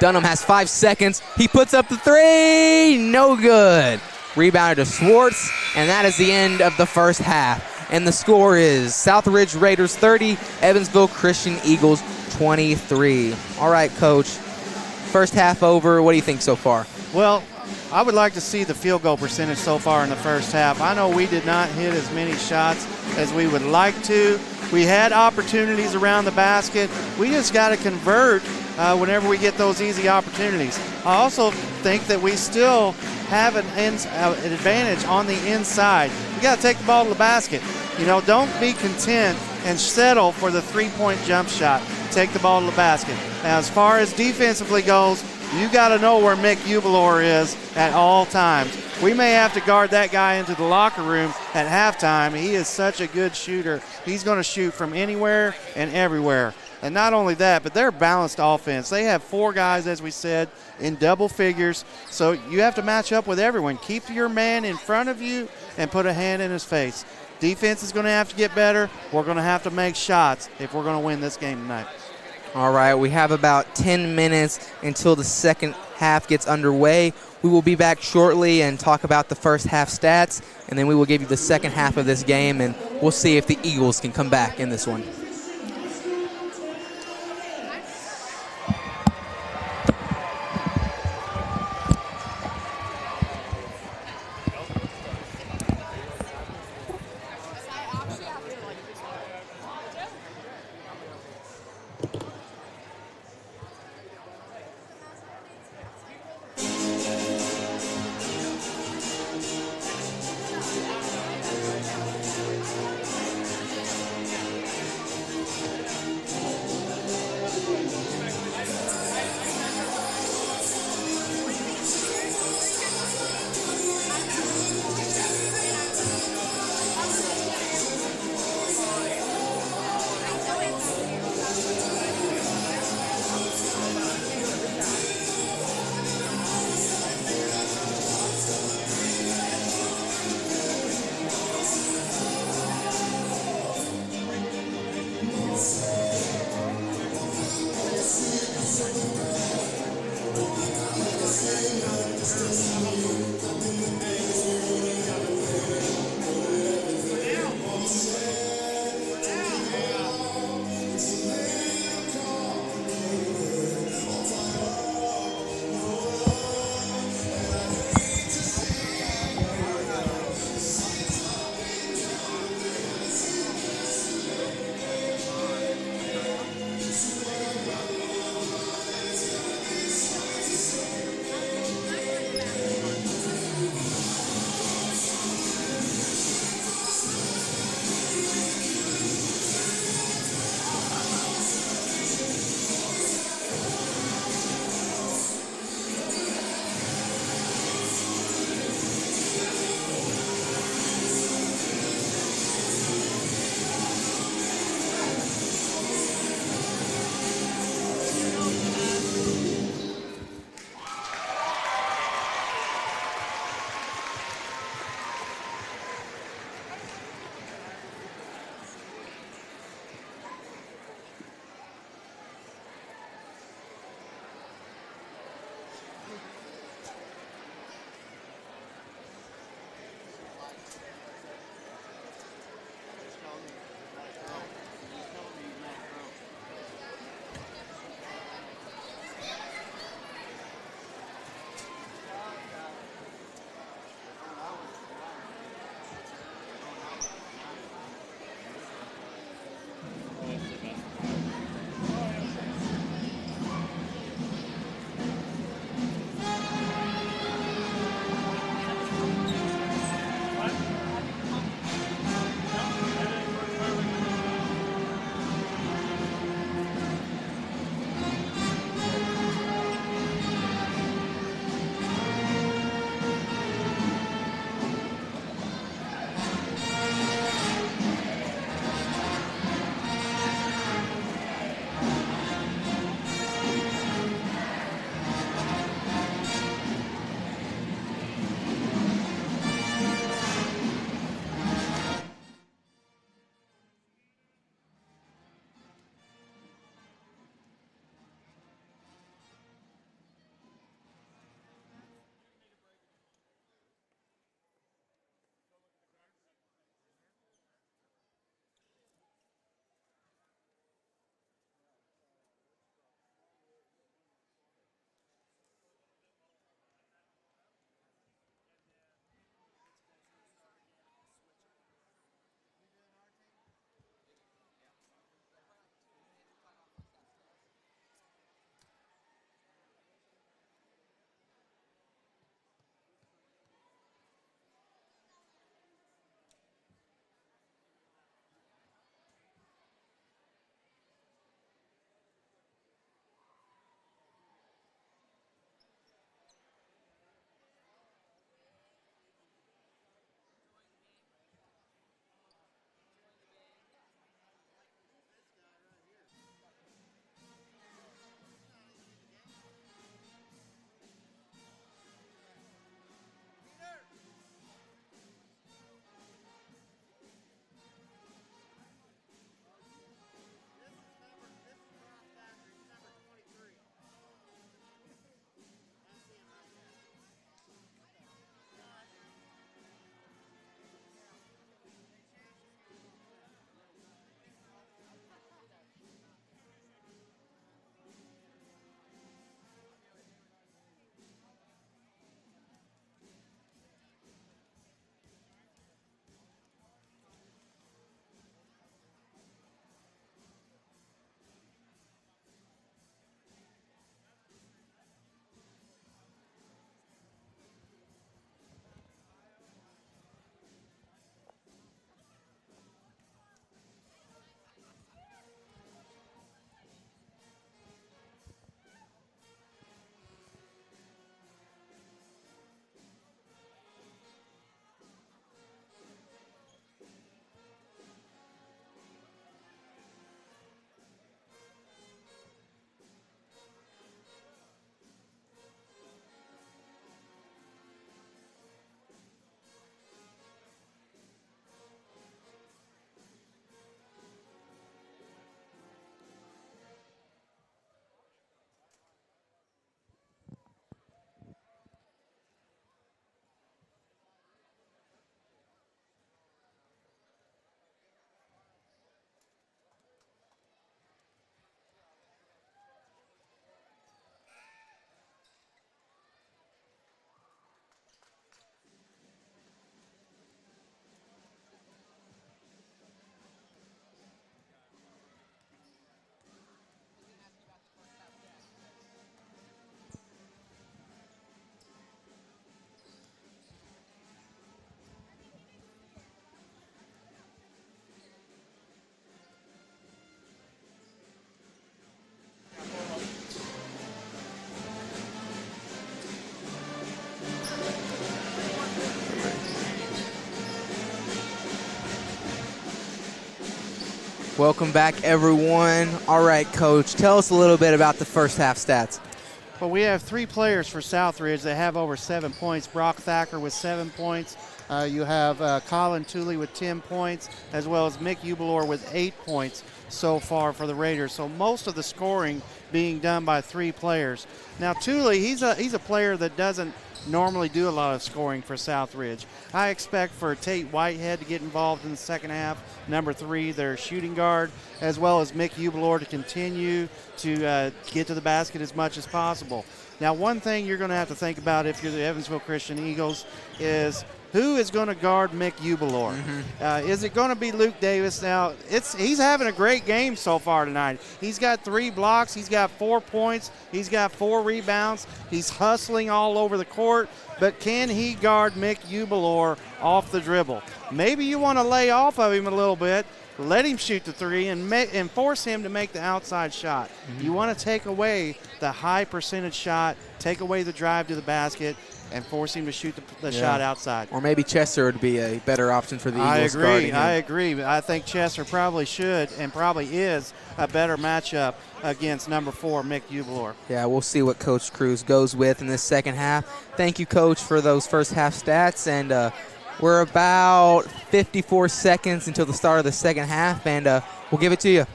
Dunham has 5 seconds. He puts up the three. No good. Rebounded to Schwartz, and that is the end of the first half. And the score is Southridge Raiders 30, Evansville Christian Eagles 23. All right, Coach. First half over. What do you think so far? Well, I would like to see the field goal percentage so far in the first half. I know we did not hit as many shots as we would like to. We had opportunities around the basket. We just got to convert whenever we get those easy opportunities. I also think that we still have an advantage on the inside. We got to take the ball to the basket. You know, don't be content and settle for the three-point jump shot. Take the ball to the basket. Now, as far as defensively goes, you got to know where Mick Ubalor is at all times. We may have to guard that guy into the locker room at halftime. He is such a good shooter. He's going to shoot from anywhere and everywhere. And not only that, but they're balanced offense. They have 4 guys, as we said, in double figures. So you have to match up with everyone. Keep your man in front of you and put a hand in his face. Defense is going to have to get better. We're going to have to make shots if we're going to win this game tonight. All right, we have about 10 minutes until the second half gets underway. We will be back shortly and talk about the first half stats, and then we will give you the second half of this game, and we'll see if the Eagles can come back in this one. Welcome back, everyone. All right, Coach, tell us a little bit about the first half stats. Well, we have 3 players for Southridge that have over 7 points. Brock Thacker with 7 points. You have Colin Tooley with 10 points, as well as Mick Ubelor with 8 points so far for the Raiders. So most of the scoring being done by 3 players. Now, Tooley, he's a player that doesn't normally do a lot of scoring for Southridge. I expect for Tate Whitehead to get involved in the second half, number 3, their shooting guard, as well as Mick Ubelor to continue to get to the basket as much as possible. Now, one thing you're going to have to think about if you're the Evansville Christian Eagles is who is going to guard Mick Ubelor? Is it going to be Luke Davis? Now, he's having a great game so far tonight. He's got 3 blocks. He's got 4 points. He's got 4 rebounds. He's hustling all over the court. But can he guard Mick Ubelor off the dribble? Maybe you want to lay off of him a little bit, let him shoot the 3, and force him to make the outside shot. You want to take away the high percentage shot, take away the drive to the basket, and force him to shoot the shot outside. Or maybe Chester would be a better option for the Eagles. I agree. I think Chester probably should and probably is a better matchup against number 4, Mick Ubelor. Yeah, we'll see what Coach Cruz goes with in this second half. Thank you, Coach, for those first half stats. And we're about 54 seconds until the start of the second half, and we'll give it to you.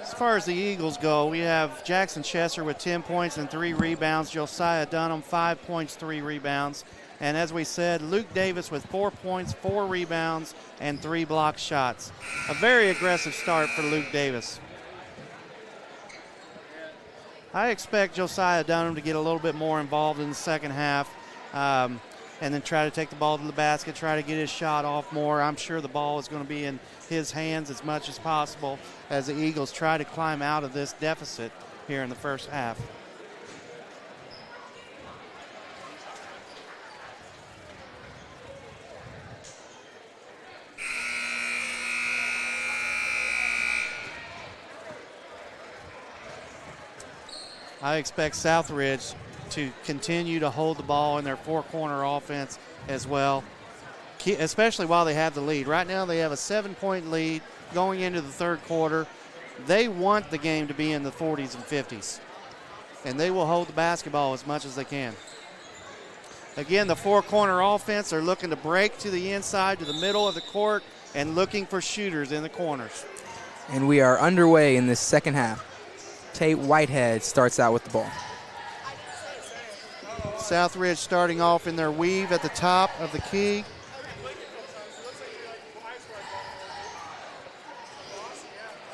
As far as the Eagles go, we have Jackson Chesser with 10 points and 3 rebounds. Josiah Dunham, 5 points, 3 rebounds. And as we said, Luke Davis with 4 points, 4 rebounds, and 3 block shots. A very aggressive start for Luke Davis. I expect Josiah Dunham to get a little bit more involved in the second half and then try to take the ball to the basket, try to get his shot off more. I'm sure the ball is going to be in his hands as much as possible as the Eagles try to climb out of this deficit here in the first half. I expect Southridge to continue to hold the ball in their 4-corner offense as well, especially while they have the lead. Right now they have a 7-point lead going into the third quarter. They want the game to be in the 40s and 50s, and they will hold the basketball as much as they can. Again, the 4-corner offense are looking to break to the inside, to the middle of the court, and looking for shooters in the corners. And we are underway in this second half. Tate Whitehead starts out with the ball. Southridge starting off in their weave at the top of the key.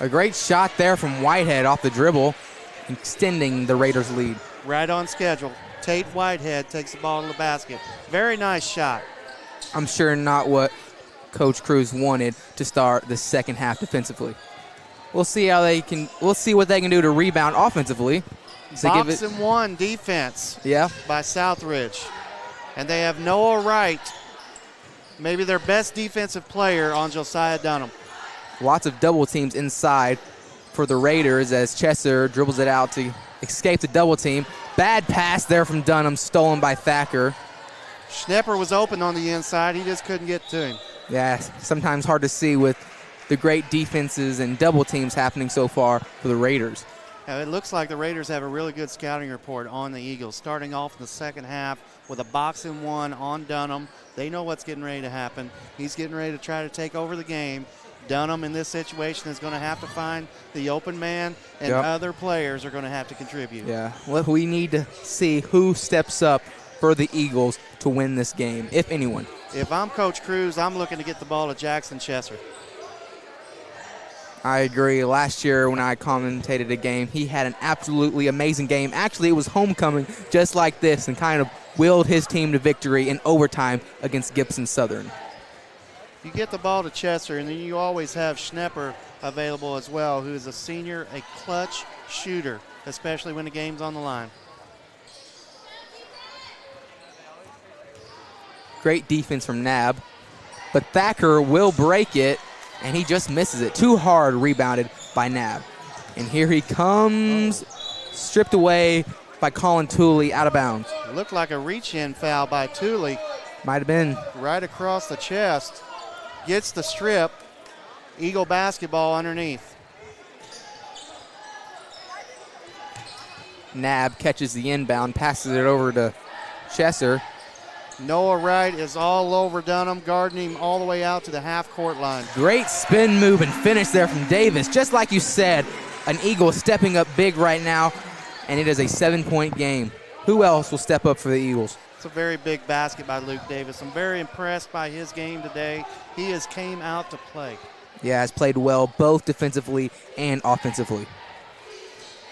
A great shot there from Whitehead off the dribble, extending the Raiders' lead. Right on schedule. Tate Whitehead takes the ball to the basket. Very nice shot. I'm sure not what Coach Cruz wanted to start the second half defensively. We'll see how they can. We'll see what they can do to rebound offensively. So Box and one defense. Yeah. By Southridge, and they have Noah Wright, maybe their best defensive player, on Josiah Dunham. Lots of double teams inside for the Raiders as Chesser dribbles it out to escape the double team. Bad pass there from Dunham, stolen by Thacker. Schnepper was open on the inside. He just couldn't get to him. Yeah, sometimes hard to see with the great defenses and double teams happening so far for the Raiders. It looks like the Raiders have a really good scouting report on the Eagles, starting off in the second half with a box and one on Dunham. They know what's getting ready to happen. He's getting ready to try to take over the game. Dunham in this situation is going to have to find the open man, and other players are going to have to contribute. Yeah, well, we need to see who steps up for the Eagles to win this game, if anyone. If I'm Coach Cruz, I'm looking to get the ball to Jackson Chesser. I agree. Last year when I commentated a game, he had an absolutely amazing game. Actually, it was homecoming just like this and kind of willed his team to victory in overtime against Gibson Southern. You get the ball to Chesser, and then you always have Schnepper available as well, who is a senior, a clutch shooter, especially when the game's on the line. Great defense from Nab, but Thacker will break it, and he just misses it. Too hard, rebounded by Nab. And here he comes, stripped away by Colin Tooley, out of bounds. Looked like a reach-in foul by Tooley. Might have been. Right across the chest. Gets the strip. Eagle basketball underneath. Nab catches the inbound, passes it over to Chesser. Noah Wright is all over Dunham, guarding him all the way out to the half-court line. Great spin move and finish there from Davis. Just like you said, an Eagle stepping up big right now, and it is a 7-point game. Who else will step up for the Eagles? It's a very big basket by Luke Davis. I'm very impressed by his game today. He has came out to play. Yeah, has played well both defensively and offensively.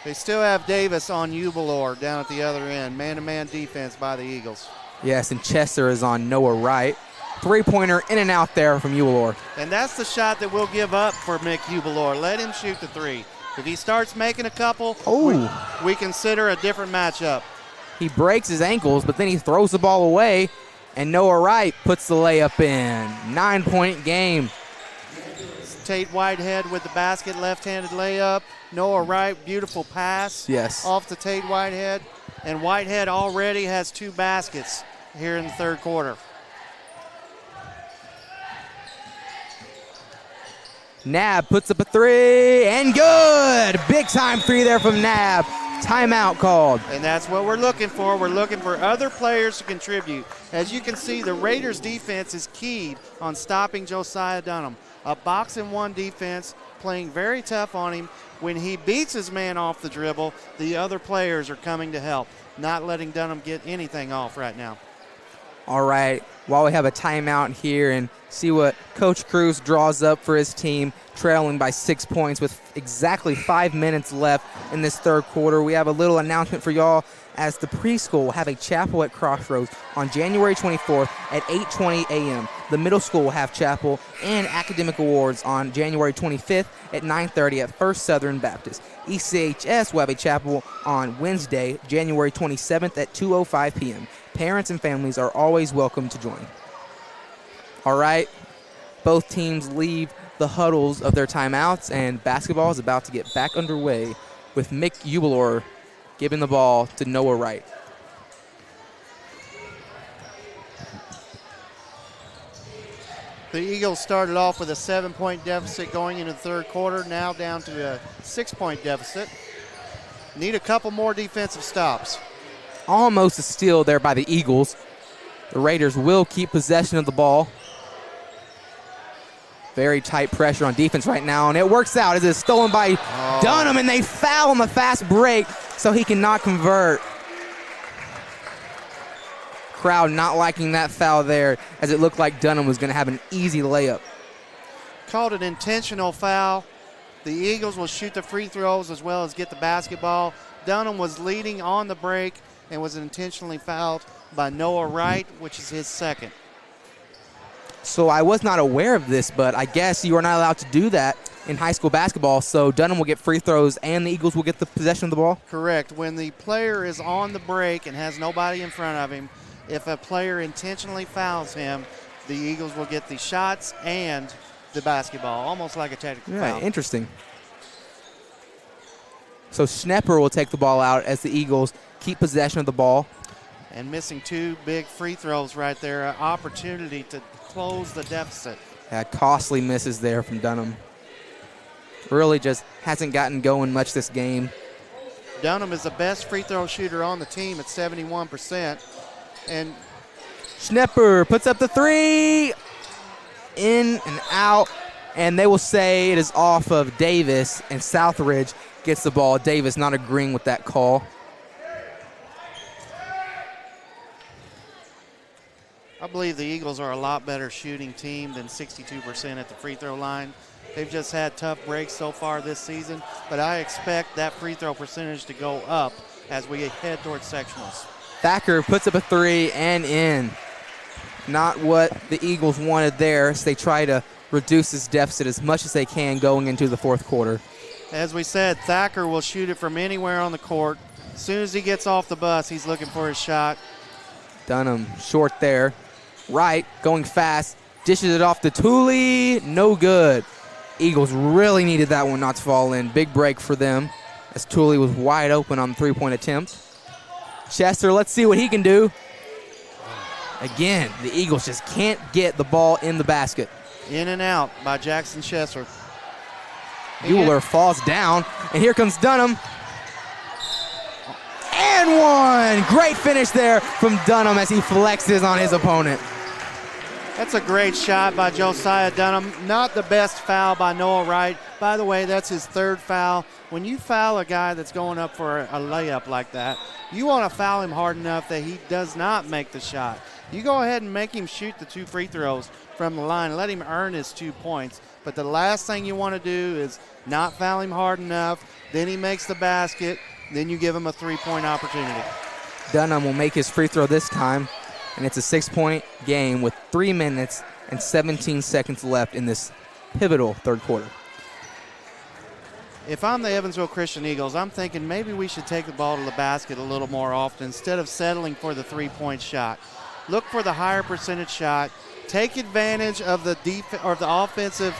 They still have Davis on Ubalor down at the other end. Man-to-man defense by the Eagles. Yes, and Chesser is on Noah Wright. Three-pointer in and out there from Ubalor. And that's the shot that we'll give up for Mick Ubalor. Let him shoot the three. If he starts making a couple, we consider a different matchup. He breaks his ankles, but then he throws the ball away, and Noah Wright puts the layup in. 9-point game. Tate Whitehead with the basket, left-handed layup. Noah Wright, beautiful pass. Yes. Off to Tate Whitehead. And Whitehead already has 2 baskets here in the third quarter. Nab puts up a three, and good! Big-time three there from Nab. Timeout called. And that's what we're looking for. We're looking for other players to contribute. As you can see, the Raiders' defense is keyed on stopping Josiah Dunham. A box-and-one defense, playing very tough on him. When he beats his man off the dribble, the other players are coming to help, not letting Dunham get anything off right now. All right, while we have a timeout here and see what Coach Cruz draws up for his team, trailing by 6 points with exactly 5 minutes left in this third quarter, we have a little announcement for y'all as the preschool will have a chapel at Crossroads on January 24th at 8:20 a.m. The middle school will have chapel and academic awards on January 25th at 9:30 at First Southern Baptist. ECHS will have a chapel on Wednesday, January 27th at 2:05 p.m. Parents and families are always welcome to join. All right, both teams leave the huddles of their timeouts, and basketball is about to get back underway with Mick Ubalor giving the ball to Noah Wright. The Eagles started off with a 7-point deficit going into the third quarter, now down to a 6-point deficit. Need a couple more defensive stops. Almost a steal there by the Eagles. The Raiders will keep possession of the ball. Very tight pressure on defense right now, and it works out. It is stolen by Dunham, and they foul on the fast break, so he cannot convert. Crowd not liking that foul there, as it looked like Dunham was going to have an easy layup. Called an intentional foul. The Eagles will shoot the free throws as well as get the basketball. Dunham was leading on the break and was intentionally fouled by Noah Wright, which is his second. So I was not aware of this, but I guess you are not allowed to do that in high school basketball. So Dunham will get free throws and the Eagles will get the possession of the ball? Correct. When the player is on the break and has nobody in front of him, if a player intentionally fouls him, the Eagles will get the shots and the basketball, almost like a technical foul. Interesting. So Schnepper will take the ball out as the Eagles keep possession of the ball. And missing 2 big free throws right there, an opportunity to close the deficit. Yeah, costly misses there from Dunham. Really just hasn't gotten going much this game. Dunham is the best free throw shooter on the team at 71%. And Schnepper puts up the three. In and out. And they will say it is off of Davis, and Southridge gets the ball. Davis not agreeing with that call. I believe the Eagles are a lot better shooting team than 62% at the free throw line. They've just had tough breaks so far this season, but I expect that free throw percentage to go up as we head towards sectionals. Thacker puts up a three and in. Not what the Eagles wanted there, so they try to reduce this deficit as much as they can going into the fourth quarter. As we said, Thacker will shoot it from anywhere on the court. As soon as he gets off the bus, he's looking for his shot. Dunham short there. Wright going fast, dishes it off to Tooley, no good. Eagles really needed that one not to fall in. Big break for them as Tooley was wide open on the three-point attempt. Chester, let's see what he can do. Again, the Eagles just can't get the ball in the basket. In and out by Jackson Chester. Bueller falls down, and here comes Dunham. And one! Great finish there from Dunham as he flexes on his opponent. That's a great shot by Josiah Dunham. Not the best foul by Noah Wright. By the way, that's his third foul. When you foul a guy that's going up for a layup like that, you want to foul him hard enough that he does not make the shot. You go ahead and make him shoot the 2 free throws from the line. Let him earn his 2 points. But the last thing you want to do is not foul him hard enough. Then he makes the basket. Then you give him a 3-point opportunity. Dunham will make his free throw this time, and it's a 6-point game with 3 minutes and 17 seconds left in this pivotal third quarter. If I'm the Evansville Christian Eagles, I'm thinking maybe we should take the ball to the basket a little more often instead of settling for the 3-point shot. Look for the higher percentage shot. Take advantage of the offensive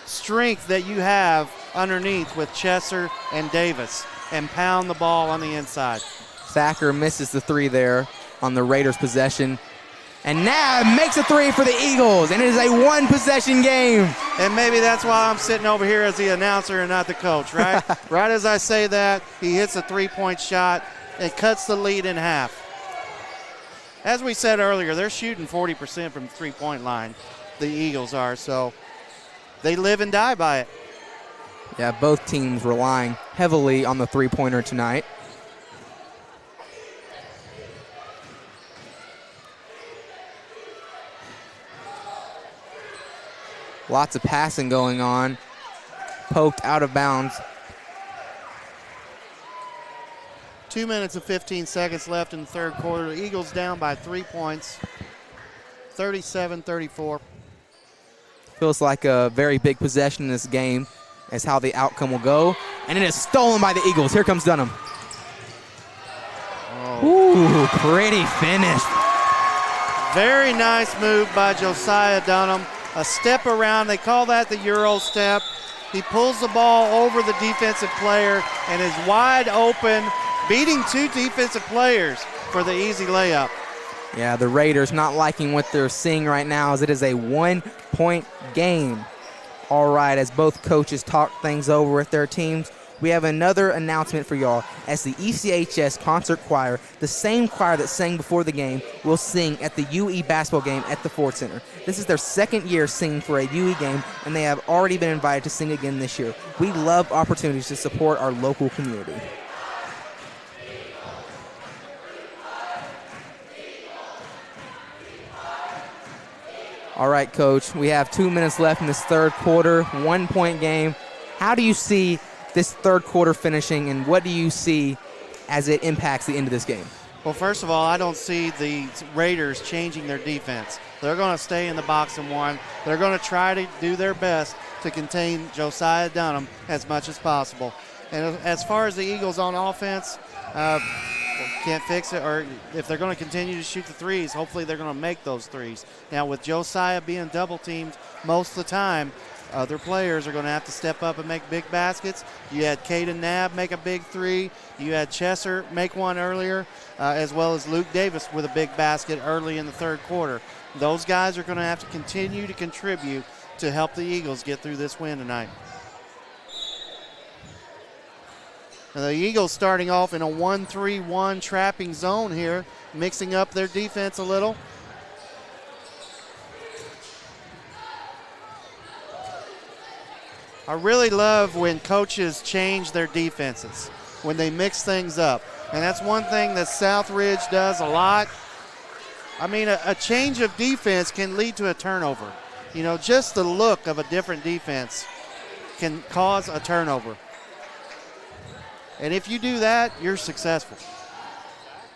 strength that you have underneath with Chesser and Davis, and pound the ball on the inside. Thacker misses the 3 there on the Raiders' possession. And now it makes a 3 for the Eagles, and it is a 1-possession game. And maybe that's why I'm sitting over here as the announcer and not the coach, right? Right as I say that, he hits a 3-point shot and cuts the lead in half. As we said earlier, they're shooting 40% from the 3-point line, the Eagles are, so they live and die by it. Yeah, both teams relying heavily on the 3-pointer tonight. Lots of passing going on. Poked out of bounds. 2 minutes and 15 seconds left in the third quarter. The Eagles down by 3 points, 37-34. Feels like a very big possession in this game as how the outcome will go. And it is stolen by the Eagles. Here comes Dunham. Ooh, pretty finish. Very nice move by Josiah Dunham. A step around, they call that the Euro step. He pulls the ball over the defensive player and is wide open, beating 2 defensive players for the easy layup. Yeah, the Raiders not liking what they're seeing right now as it is a 1-point game. All right, as both coaches talk things over with their teams, we have another announcement for y'all. As the ECHS concert choir, the same choir that sang before the game, will sing at the UE basketball game at the Ford Center. This is their second year singing for a UE game, and they have already been invited to sing again this year. We love opportunities to support our local community. All right, Coach, we have 2 minutes left in this third quarter, 1-point game. How do you see this third quarter finishing, and what do you see as it impacts the end of this game? Well, first of all, I don't see the Raiders changing their defense. They're going to stay in the box and 1. They're going to try to do their best to contain Josiah Dunham as much as possible. And as far as the Eagles on offense, can't fix it, or if they're going to continue to shoot the threes, hopefully they're going to make those threes. Now, with Josiah being double-teamed most of the time, other players are going to have to step up and make big baskets. You had Caden Knabb make a big 3. You had Chesser make one earlier, as well as Luke Davis with a big basket early in the third quarter. Those guys are going to have to continue to contribute to help the Eagles get through this win tonight. Now the Eagles starting off in a 1-3-1 trapping zone here, mixing up their defense a little. I really love when coaches change their defenses, when they mix things up. And that's one thing that Southridge does a lot. I mean, a change of defense can lead to a turnover. You know, just the look of a different defense can cause a turnover. And if you do that, you're successful.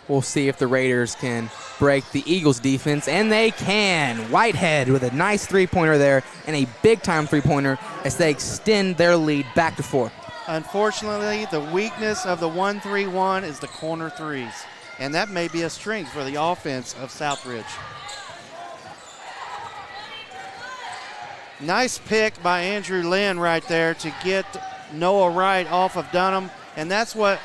We'll see if the Raiders can break the Eagles' defense, and they can. Whitehead with a nice three-pointer there and a big-time three-pointer as they extend their lead back to 4. Unfortunately, the weakness of the 1-3-1 is the corner threes, and that may be a strength for the offense of Southridge. Nice pick by Andrew Lynn right there to get Noah Wright off of Dunham, and that's what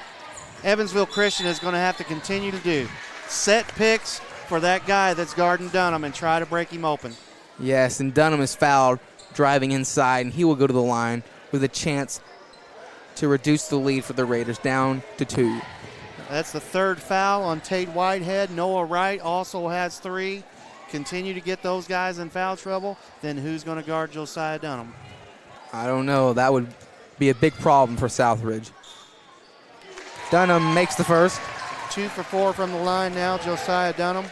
Evansville Christian is going to have to continue to do. Set picks for that guy that's guarding Dunham and try to break him open. Yes, and Dunham is fouled driving inside, and he will go to the line with a chance to reduce the lead for the Raiders down to 2. That's the third foul on Tate Whitehead. Noah Wright also has 3. Continue to get those guys in foul trouble, then who's going to guard Josiah Dunham? I don't know. That would be a big problem for Southridge. Dunham makes the first. 2 for 4 from the line now, Josiah Dunham.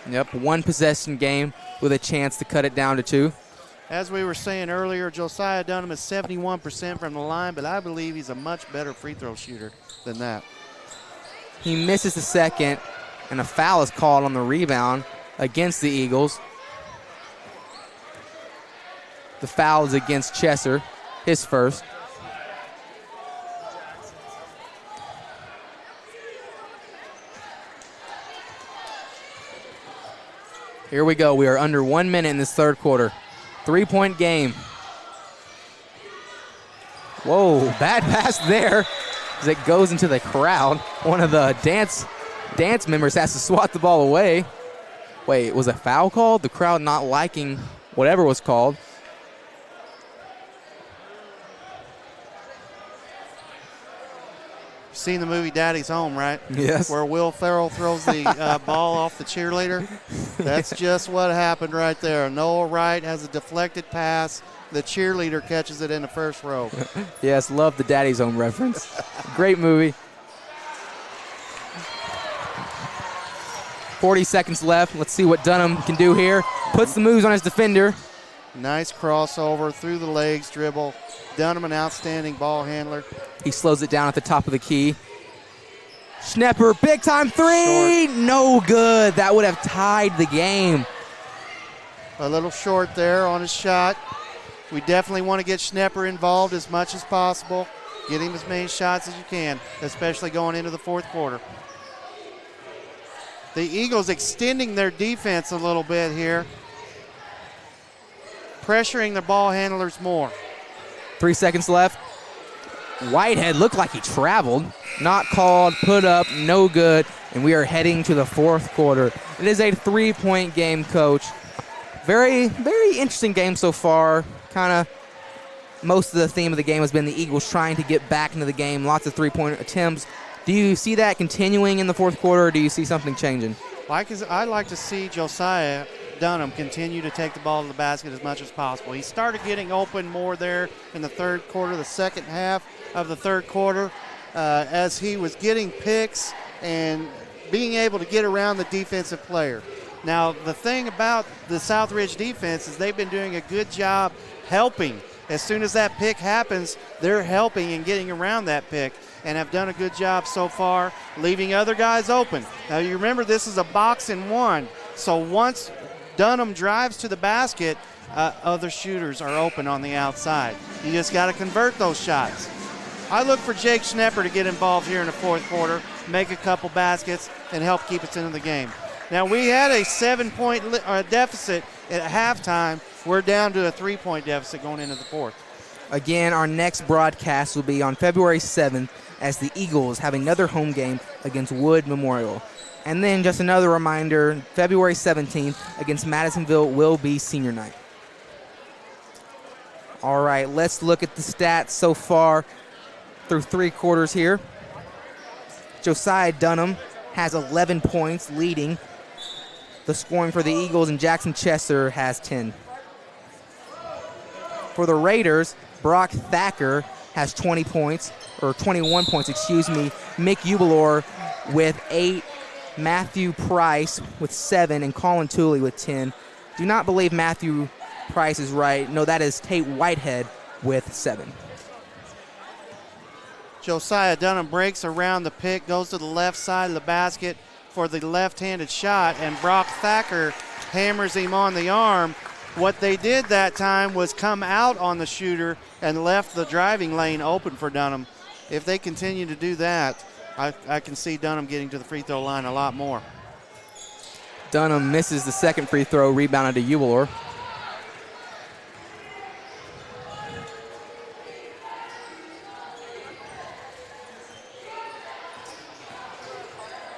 Yep, 1 possession game with a chance to cut it down to 2. As we were saying earlier, Josiah Dunham is 71% from the line, but I believe he's a much better free throw shooter than that. He misses the second, and a foul is called on the rebound against the Eagles. The foul is against Chesser, his first. Here we go. We are under 1 minute in this third quarter. 3-point game. Whoa, bad pass there as it goes into the crowd. One of the dance members has to swat the ball away. Wait, was a foul called? The crowd not liking whatever was called. Seen the movie Daddy's Home, right? Yes. Where Will Ferrell throws the ball off the cheerleader. That's just what happened right there. Noah Wright has a deflected pass. The cheerleader catches it in the first row. Yes, love the Daddy's Home reference. Great movie. 40 seconds left. Let's see what Dunham can do here. Puts the moves on his defender. Nice crossover through the legs, dribble. Dunham, an outstanding ball handler. He slows it down at the top of the key. Schnepper, big time 3. Short. No good. That would have tied the game. A little short there on his shot. We definitely want to get Schnepper involved as much as possible. Get him as many shots as you can, especially going into the fourth quarter. The Eagles extending their defense a little bit here. Pressuring the ball handlers more. 3 seconds left. Whitehead looked like he traveled. Not called, put up, no good. And we are heading to the fourth quarter. It is a 3-point game, Coach. Very, very interesting game so far. Kind of most of the theme of the game has been the Eagles trying to get back into the game. Lots of 3-point attempts. Do you see that continuing in the fourth quarter, or do you see something changing? I'd like to see Josiah Dunham continue to take the ball to the basket as much as possible. He started getting open more there in the third quarter, the second half of the third quarter, as he was getting picks and being able to get around the defensive player. Now, the thing about the Southridge defense is they've been doing a good job helping. As soon as that pick happens, they're helping and getting around that pick and have done a good job so far, leaving other guys open. Now, you remember this is a box and one, so once Dunham drives to the basket, other shooters are open on the outside. You just got to convert those shots. I look for Jake Schnepper to get involved here in the fourth quarter, make a couple baskets, and help keep us into the game. Now, we had a 7-point deficit at halftime. We're down to a 3-point deficit going into the fourth. Again, our next broadcast will be on February 7th as the Eagles have another home game against Wood Memorial. And then just another reminder, February 17th against Madisonville will be senior night. All right, let's look at the stats so far through 3 quarters here. Josiah Dunham has 11 points, leading the scoring for the Eagles, and Jackson Chesser has 10. For the Raiders, Brock Thacker has 20 points, or 21 points, excuse me. Mick Ubalor with 8, Matthew Price with 7, and Colin Tooley with 10. Do not believe Matthew Price is right. No, that is Tate Whitehead with 7. Josiah Dunham breaks around the pick, goes to the left side of the basket for the left-handed shot, and Brock Thacker hammers him on the arm. What they did that time was come out on the shooter and left the driving lane open for Dunham. If they continue to do that, I can see Dunham getting to the free throw line a lot more. Dunham misses the second free throw, rebounded to Ubalor.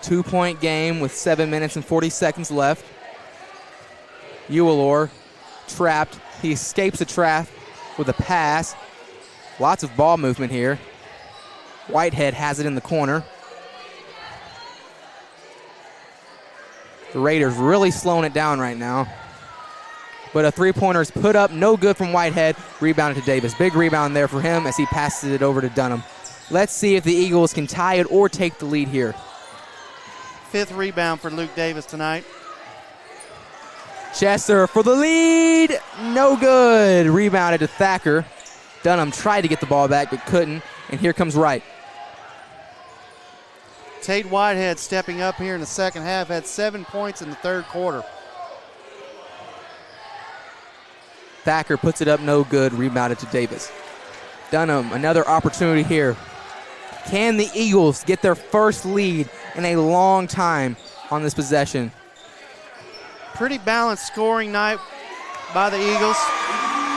2-point game with 7 minutes and 40 seconds left. Uwalor trapped. He escapes the trap with a pass. Lots of ball movement here. Whitehead has it in the corner. The Raiders really slowing it down right now. But a three-pointer is put up, no good from Whitehead. Rebounded to Davis. Big rebound there for him as he passes it over to Dunham. Let's see if the Eagles can tie it or take the lead here. 5th rebound for Luke Davis tonight. Chesser for the lead. No good. Rebounded to Thacker. Dunham tried to get the ball back but couldn't. And here comes Wright. Tate Whitehead stepping up here in the second half, had 7 points in the third quarter. Thacker puts it up, no good. Rebounded to Davis. Dunham, another opportunity here. Can the Eagles get their first lead in a long time on this possession? Pretty balanced scoring night by the Eagles.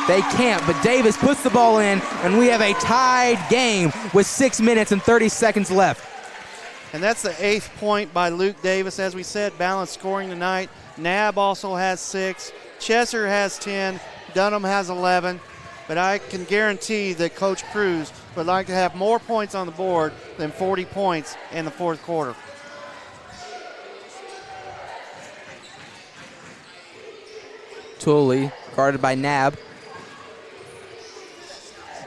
They can't, but Davis puts the ball in, and we have a tied game with 6 minutes and 30 seconds left. And that's the 8th point by Luke Davis. As we said, balanced scoring tonight. Nab also has 6. Chesser has 10. Dunham has 11. But I can guarantee that Coach Cruz would like to have more points on the board than 40 points in the fourth quarter. Tooley, guarded by Nab.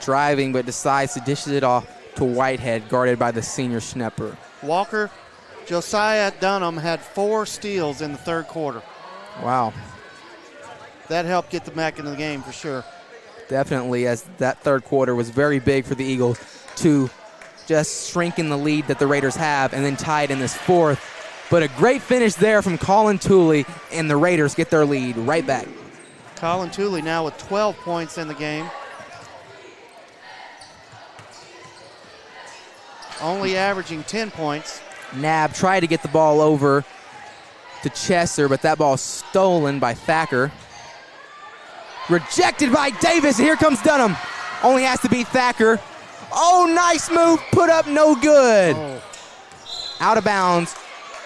Driving, but decides to dish it off to Whitehead, guarded by the senior Schnepper. Walker, Josiah Dunham had 4 steals in the third quarter. Wow. That helped get them back into the game for sure. Definitely, as that third quarter was very big for the Eagles to just shrink in the lead that the Raiders have and then tie it in this fourth. But a great finish there from Colin Tooley, and the Raiders get their lead right back. Colin Tooley now with 12 points in the game. Only averaging 10 points. Nab tried to get the ball over to Chesser, but that ball stolen by Thacker. Rejected by Davis. Here comes Dunham. Only has to beat Thacker. Oh, nice move. Put up, no good. Oh. Out of bounds.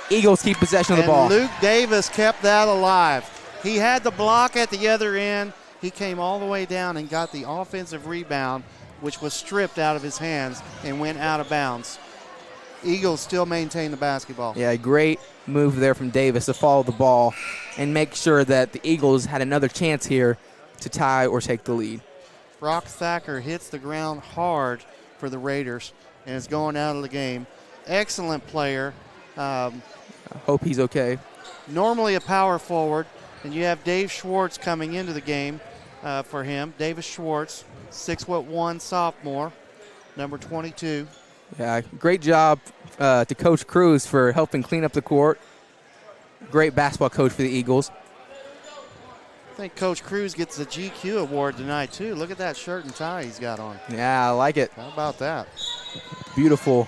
Eagles keep possession of the ball. Luke Davis kept that alive. He had the block at the other end. He came all the way down and got the offensive rebound, which was stripped out of his hands and went out of bounds. Eagles still maintain the basketball. Yeah, great move there from Davis to follow the ball and make sure that the Eagles had another chance here to tie or take the lead. Brock Thacker hits the ground hard for the Raiders and is going out of the game. Excellent player. I hope he's okay. Normally a power forward, and you have Dave Schwartz coming into the game for him. Davis Schwartz, 6'1" sophomore, number 22. Yeah, great job to Coach Cruz for helping clean up the court. Great basketball coach for the Eagles. I think Coach Cruz gets the GQ award tonight, too. Look at that shirt and tie he's got on. Yeah, I like it. How about that? Beautiful,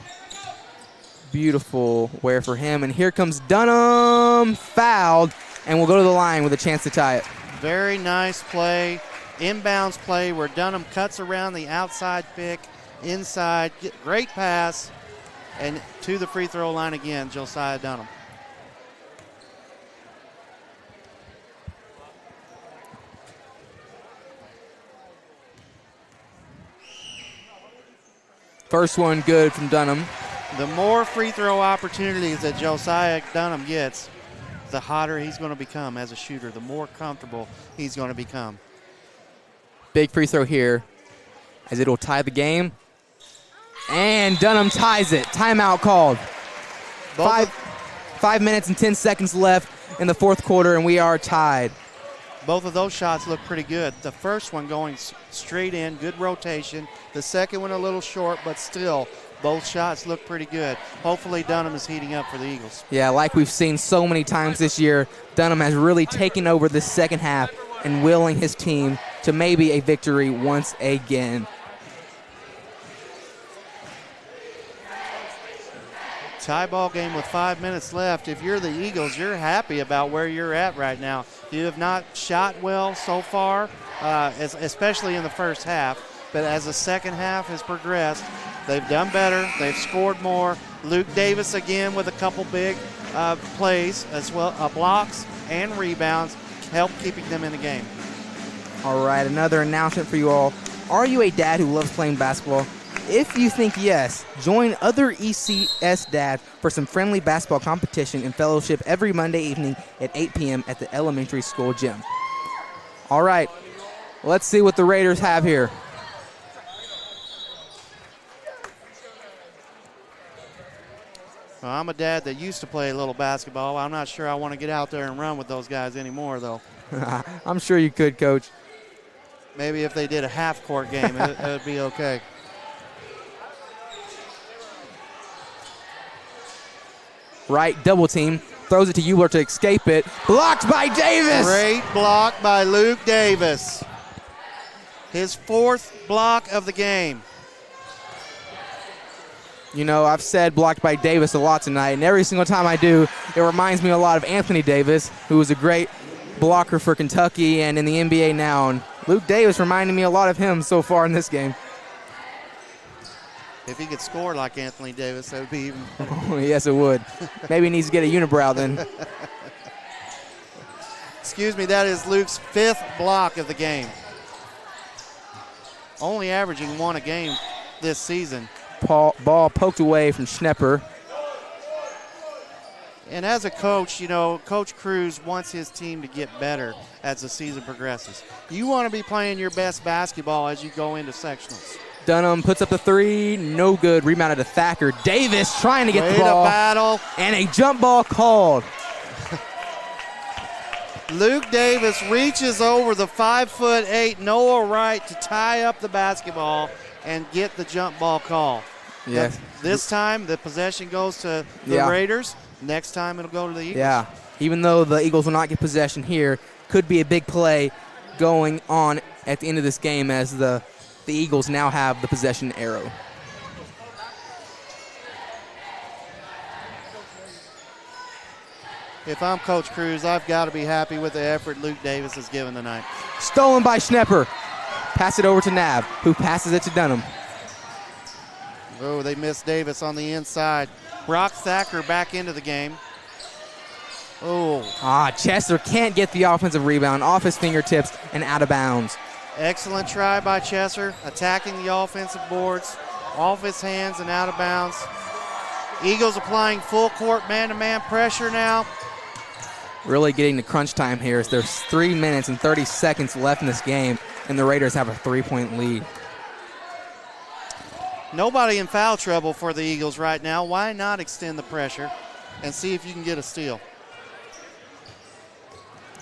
beautiful wear for him. And here comes Dunham, fouled, and we'll go to the line with a chance to tie it. Very nice play, inbounds play where Dunham cuts around the outside pick, inside, great pass, and to the free throw line again, Josiah Dunham. First one good from Dunham. The more free throw opportunities that Josiah Dunham gets, the hotter he's going to become as a shooter, the more comfortable he's going to become. Big free throw here as it'll tie the game. And Dunham ties it. Timeout called. 5 minutes and 10 seconds left in the fourth quarter, and we are tied. Both of those shots look pretty good. The first one going straight in, good rotation. The second one a little short, but still, both shots look pretty good. Hopefully Dunham is heating up for the Eagles. Yeah, like we've seen so many times this year, Dunham has really taken over the second half and willing his team to maybe a victory once again. Tie ball game with 5 minutes left. If you're the Eagles, you're happy about where you're at right now. You have not shot well so far, especially in the first half. But as the second half has progressed, They've done better. They've scored more. Luke Davis again with a couple big plays as well, blocks and rebounds, help keeping them in the game. All right, another announcement for you all. Are you a dad who loves playing basketball? If you think yes, join other ECS dads for some friendly basketball competition and fellowship every Monday evening at 8 p.m. at the elementary school gym. All right, let's see what the Raiders have here. Well, I'm a dad that used to play a little basketball. I'm not sure I want to get out there and run with those guys anymore, though. I'm sure you could, Coach. Maybe if they did a half-court game, it would be okay. Right, double team. Throws it to Euler to escape it. Blocked by Davis. Great block by Luke Davis. His 4th block of the game. You know, I've said blocked by Davis a lot tonight, and every single time I do, it reminds me a lot of Anthony Davis, who was a great blocker for Kentucky and in the NBA now. And Luke Davis reminded me a lot of him so far in this game. If he could score like Anthony Davis, that would be even better. Oh, yes, it would. Maybe he needs to get a unibrow then. Excuse me, that is Luke's 5th block of the game. Only averaging 1 a game this season. Ball poked away from Schnepper. And as a coach, you know, Coach Cruz wants his team to get better as the season progresses. You want to be playing your best basketball as you go into sectionals. Dunham puts up the 3, no good. Rebounded to Thacker. Davis trying to get the ball. Battle. And a jump ball called. Luke Davis reaches over the 5'8" Noah Wright to tie up the basketball and get the jump ball call. Yes. This time the possession goes to the Raiders. Next time it'll go to the Eagles. Yeah. Even though the Eagles will not get possession here, could be a big play going on at the end of this game as the Eagles now have the possession arrow. If I'm Coach Cruz, I've got to be happy with the effort Luke Davis has given tonight. Stolen by Schnepper. Pass it over to Nab, who passes it to Dunham. Oh, they missed Davis on the inside. Brock Thacker back into the game. Oh. Chester can't get the offensive rebound off his fingertips and out of bounds. Excellent try by Chester, attacking the offensive boards, off his hands and out of bounds. Eagles applying full court man-to-man pressure now. Really getting to crunch time here as there's 3 minutes and 30 seconds left in this game, and the Raiders have a 3-point lead. Nobody in foul trouble for the Eagles right now. Why not extend the pressure and see if you can get a steal?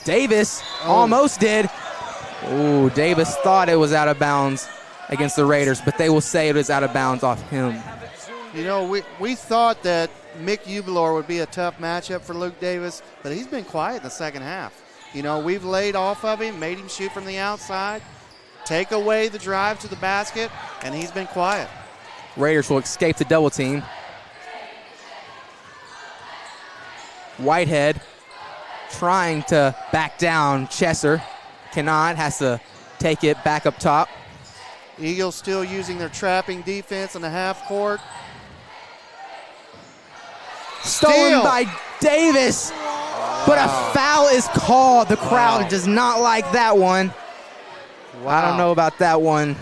Davis almost did. Ooh, Davis thought it was out of bounds against the Raiders, but they will say it was out of bounds off him. You know, we thought that Mick Ubalor would be a tough matchup for Luke Davis, but he's been quiet in the second half. You know, we've laid off of him, made him shoot from the outside, take away the drive to the basket, and he's been quiet. Raiders will escape the double team. Whitehead trying to back down Chesser. Cannot, has to take it back up top. Eagles still using their trapping defense in the half court. Stolen by Davis, but a foul is called. The crowd does not like that one. Wow. I don't know about that one.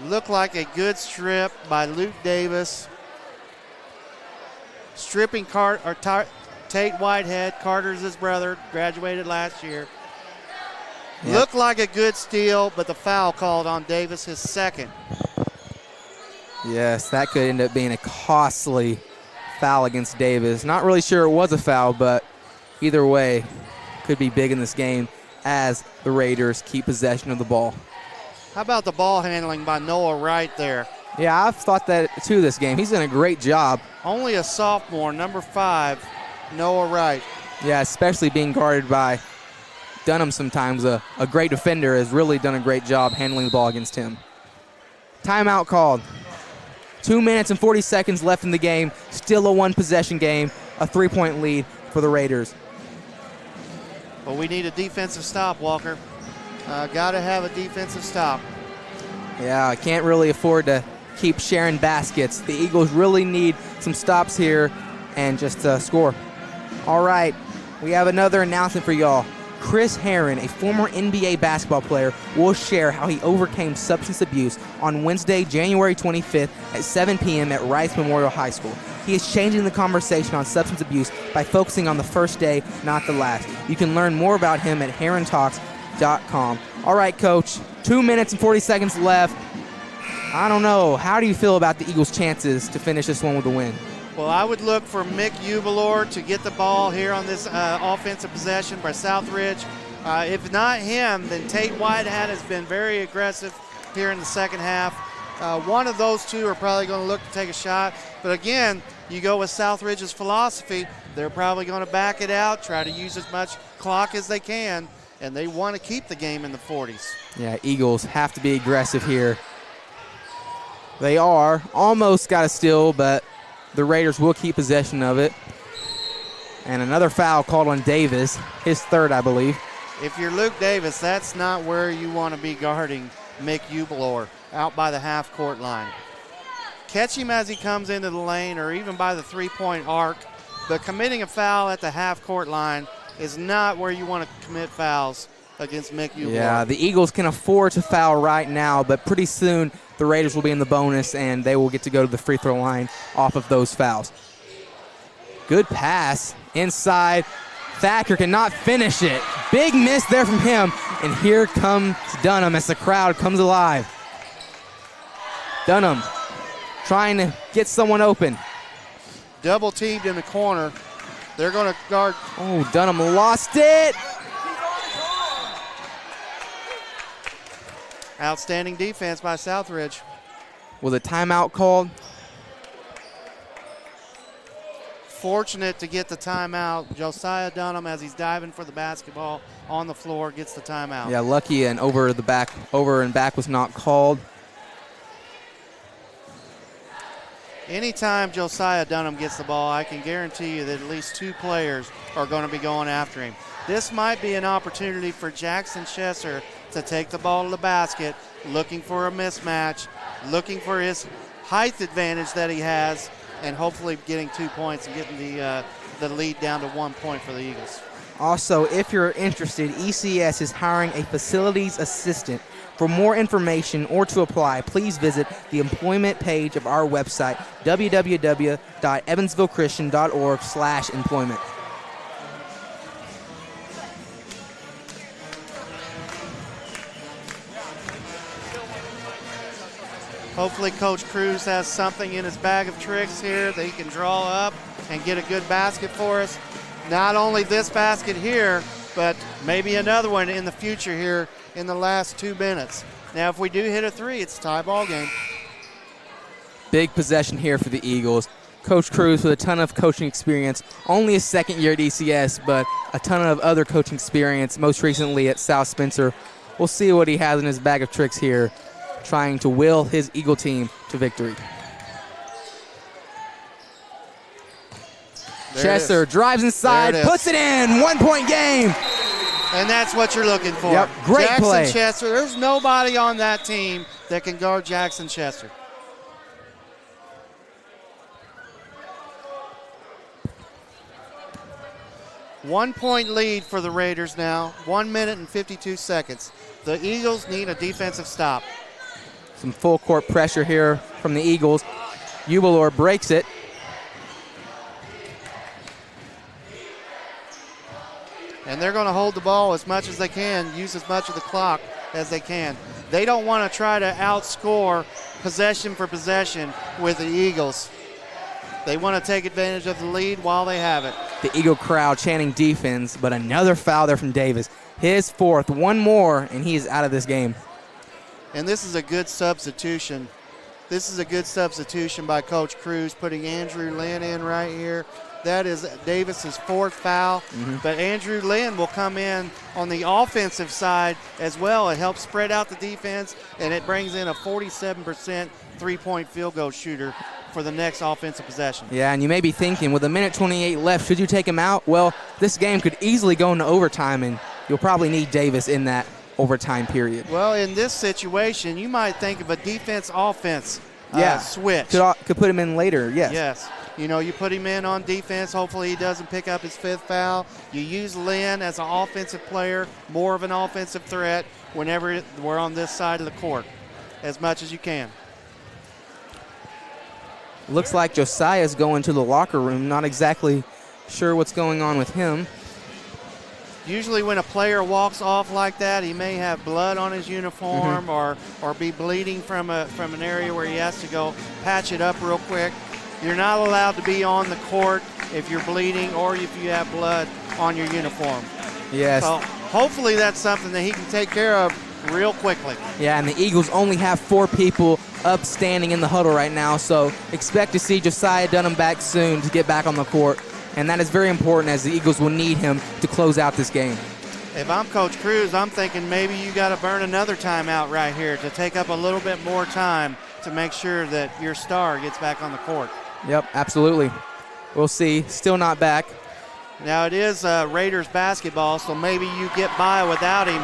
Looked like a good strip by Luke Davis. Stripping Tate Whitehead. Carter's his brother, graduated last year. Yep. Looked like a good steal, but the foul called on Davis, his second. Yes, that could end up being a costly foul against Davis. Not really sure it was a foul, but either way, could be big in this game as the Raiders keep possession of the ball. How about the ball handling by Noah Wright there? Yeah, I've thought that too this game. He's done a great job. Only a sophomore, number 5, Noah Wright. Yeah, especially being guarded by Dunham sometimes. A great defender has really done a great job handling the ball against him. Timeout called. 2 minutes and 40 seconds left in the game. Still a one-possession game. A 3-point lead for the Raiders. Well, we need a defensive stop, Walker. Got to have a defensive stop. Yeah, I can't really afford to keep sharing baskets. The Eagles really need some stops here and just score. All right, we have another announcement for y'all. Chris Herron, a former NBA basketball player, will share how he overcame substance abuse on Wednesday, January 25th at 7 p.m. at Rice Memorial High School. He is changing the conversation on substance abuse by focusing on the first day, not the last. You can learn more about him at herrontalks.com. All right, Coach, 2 minutes and 40 seconds left. I don't know. How do you feel about the Eagles' chances to finish this one with a win? Well, I would look for Mick Ubalor to get the ball here on this offensive possession by Southridge. If not him, then Tate Whitehat has been very aggressive here in the second half. One of those two are probably going to look to take a shot. But again, you go with Southridge's philosophy. They're probably going to back it out, try to use as much clock as they can, and they want to keep the game in the 40s. Yeah, Eagles have to be aggressive here. They are. Almost got a steal, but the Raiders will keep possession of it. And another foul called on Davis, his third, I believe. If you're Luke Davis, that's not where you want to be guarding Mick Ubalor, out by the half-court line. Catch him as he comes into the lane or even by the three-point arc, but committing a foul at the half-court line is not where you want to commit fouls against Mick Ubalor. Yeah, the Eagles can afford to foul right now, but pretty soon the Raiders will be in the bonus and they will get to go to the free throw line off of those fouls. Good pass inside. Thacker cannot finish it. Big miss there from him, and here comes Dunham as the crowd comes alive. Dunham trying to get someone open. Double teamed in the corner. They're going to guard. Oh, Dunham lost it. Outstanding defense by Southridge. Was a timeout called? Fortunate to get the timeout. Josiah Dunham, as he's diving for the basketball on the floor, gets the timeout. Yeah, lucky, and over and back was not called. Anytime Josiah Dunham gets the ball, I can guarantee you that at least two players are going to be going after him. This might be an opportunity for Jackson Chesser to take the ball to the basket, looking for a mismatch, looking for his height advantage that he has, and hopefully getting 2 points and getting the lead down to 1 point for the Eagles. Also, if you're interested, ECS is hiring a facilities assistant. For more information or to apply, please visit the employment page of our website, www.evansvillechristian.org/employment. Hopefully Coach Cruz has something in his bag of tricks here that he can draw up and get a good basket for us. Not only this basket here, but maybe another one in the future here in the last 2 minutes. Now, if we do hit a three, it's a tie ball game. Big possession here for the Eagles. Coach Cruz with a ton of coaching experience. Only his second year at ECS, but a ton of other coaching experience, most recently at South Spencer. We'll see what he has in his bag of tricks here, trying to will his Eagle team to victory. Chesser drives inside, puts it in, 1 point game. And that's what you're looking for. Yep, great Jackson play. Chesser, there's nobody on that team that can guard Jackson Chesser. One point lead for the Raiders now, 1 minute and 52 seconds. The Eagles need a defensive stop. Some full court pressure here from the Eagles. Ubalor breaks it. And they're going to hold the ball as much as they can, use as much of the clock as they can. They don't want to try to outscore possession for possession with the Eagles. They want to take advantage of the lead while they have it. The Eagle crowd chanting defense, but another foul there from Davis. His fourth, one more, and he is out of this game. And this is a good substitution. This is a good substitution by Coach Cruz, putting Andrew Lynn in right here. That is Davis's fourth foul, but Andrew Lynn will come in on the offensive side as well. It helps spread out the defense, and it brings in a 47% three-point field goal shooter for the next offensive possession. Yeah, and you may be thinking, with a minute 28 left, should you take him out? Well, this game could easily go into overtime, and you'll probably need Davis in that overtime period. Well, in this situation, you might think of a defense-offense switch. Could put him in later, yes. Yes. You know, you put him in on defense. Hopefully he doesn't pick up his 5th foul. You use Lynn as an offensive player, more of an offensive threat whenever we're on this side of the court, as much as you can. Looks like Josiah's going to the locker room. Not exactly sure what's going on with him. Usually when a player walks off like that, he may have blood on his uniform or be bleeding from an area where he has to go patch it up real quick. You're not allowed to be on the court if you're bleeding or if you have blood on your uniform. Yes. So hopefully that's something that he can take care of real quickly. Yeah, and the Eagles only have 4 people up standing in the huddle right now, so expect to see Josiah Dunham back soon to get back on the court. And that is very important as the Eagles will need him to close out this game. If I'm Coach Cruz, I'm thinking maybe you got to burn another timeout right here to take up a little bit more time to make sure that your star gets back on the court. Yep, absolutely. We'll see. Still not back. Now it is Raiders basketball, so maybe you get by without him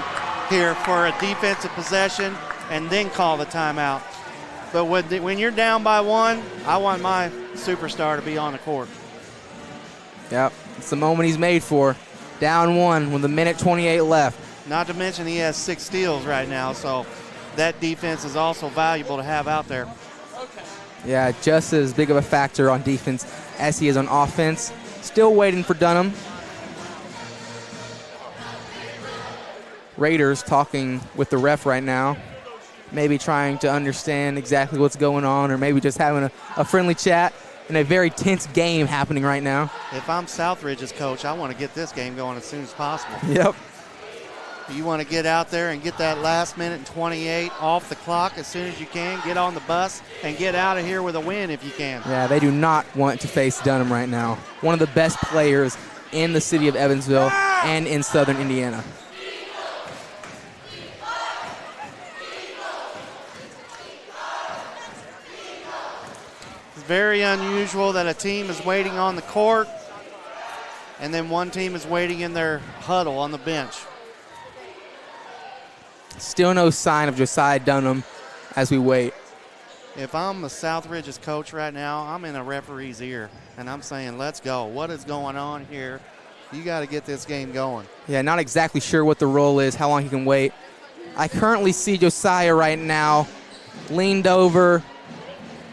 here for a defensive possession and then call the timeout. But when you're down by 1, I want my superstar to be on the court. Yep, it's the moment he's made for. Down 1 with 1:28 left. Not to mention he has 6 steals right now, so that defense is also valuable to have out there. Yeah, just as big of a factor on defense as he is on offense. Still waiting for Dunham. Raiders talking with the ref right now. Maybe trying to understand exactly what's going on, or maybe just having a friendly chat in a very tense game happening right now. If I'm Southridge's coach, I want to get this game going as soon as possible. Yep. You want to get out there and get that last 1:28 off the clock as soon as you can. Get on the bus and get out of here with a win if you can. Yeah, they do not want to face Dunham right now. One of the best players in the city of Evansville and in southern Indiana. It's very unusual that a team is waiting on the court and then one team is waiting in their huddle on the bench. Still no sign of Josiah Dunham as we wait. If I'm the Southridge's coach right now, I'm in a referee's ear, and I'm saying, let's go. What is going on here? You got to get this game going. Yeah, not exactly sure what the role is, how long he can wait. I currently see Josiah right now leaned over,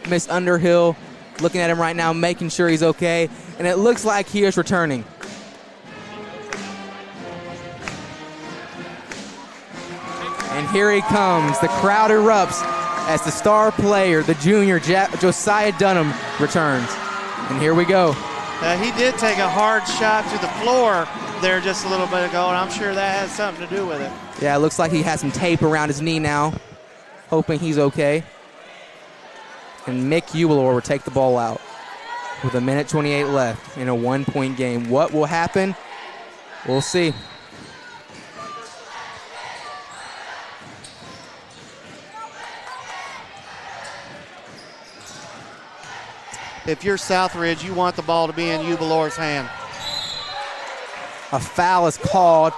Miss Underhill looking at him right now, making sure he's okay, and it looks like he is returning. And here he comes. The crowd erupts as the star player, the junior Josiah Dunham, returns. And here we go. He did take a hard shot to the floor there just a little bit ago, and I'm sure that has something to do with it. Yeah, it looks like he has some tape around his knee now, hoping he's okay. And Mick Ubalor will take the ball out with 1:28 left in a 1-point game. What will happen? We'll see. If you're Southridge, you want the ball to be in Ubalor's hand. A foul is called.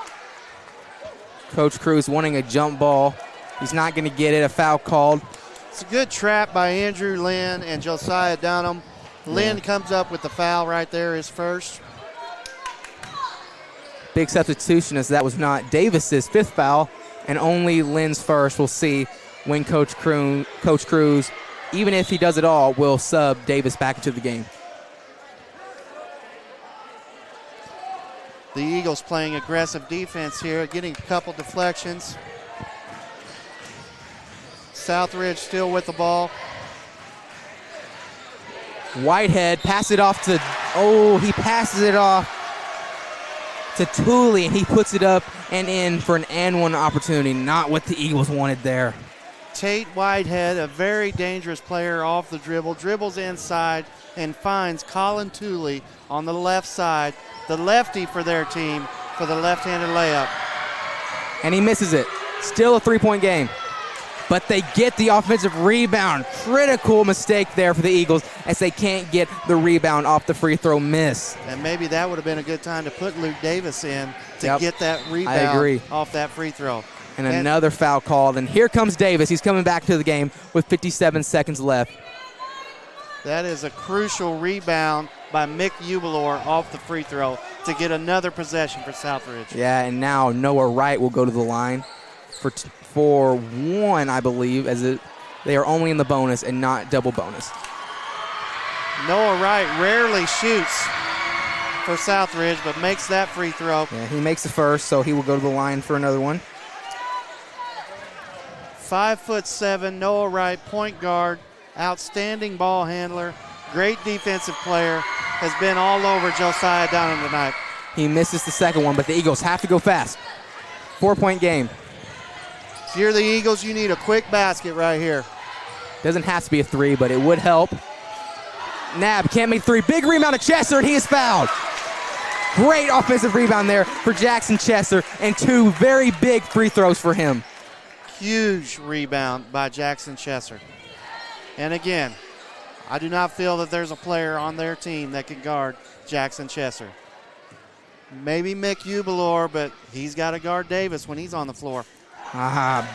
Coach Cruz wanting a jump ball. He's not going to get it. A foul called. It's a good trap by Andrew Lynn and Josiah Dunham. Lynn comes up with the foul right there, his first. Big substitution as that was not Davis's 5th foul and only Lynn's first. We'll see when Coach Cruz, even if he does it all, will sub Davis back into the game. The Eagles playing aggressive defense here, getting a couple deflections. Southridge still with the ball. Whitehead pass it off to, he passes it off to Tooley, and he puts it up and in for an and one opportunity. Not what the Eagles wanted there. Tate Whitehead, a very dangerous player off the dribble, dribbles inside and finds Colin Tooley on the left side, the lefty for their team, for the left-handed layup. And he misses it. Still a 3-point game. But they get the offensive rebound. Critical mistake there for the Eagles as they can't get the rebound off the free throw miss. And maybe that would have been a good time to put Luke Davis in to get that rebound I agree. off that free throw. And another foul called. And here comes Davis. He's coming back to the game with 57 seconds left. That is a crucial rebound by Mick Ubalor off the free throw to get another possession for Southridge. Yeah, and now Noah Wright will go to the line for one, I believe, as they are only in the bonus and not double bonus. Noah Wright rarely shoots for Southridge, but makes that free throw. Yeah, he makes the first, so he will go to the line for another one. 5'7", Noah Wright, point guard, outstanding ball handler, great defensive player, has been all over Josiah Dunham tonight. He misses the second one, but the Eagles have to go fast. 4-point game. If you're the Eagles, you need a quick basket right here. Doesn't have to be a three, but it would help. Nab can't make three. Big rebound to Chester, and he is fouled. Great offensive rebound there for Jackson Chester, and two very big free throws for him. Huge rebound by Jackson Chester. And again, I do not feel that there's a player on their team that can guard Jackson Chester. Maybe Mick Ubalor, but he's got to guard Davis when he's on the floor.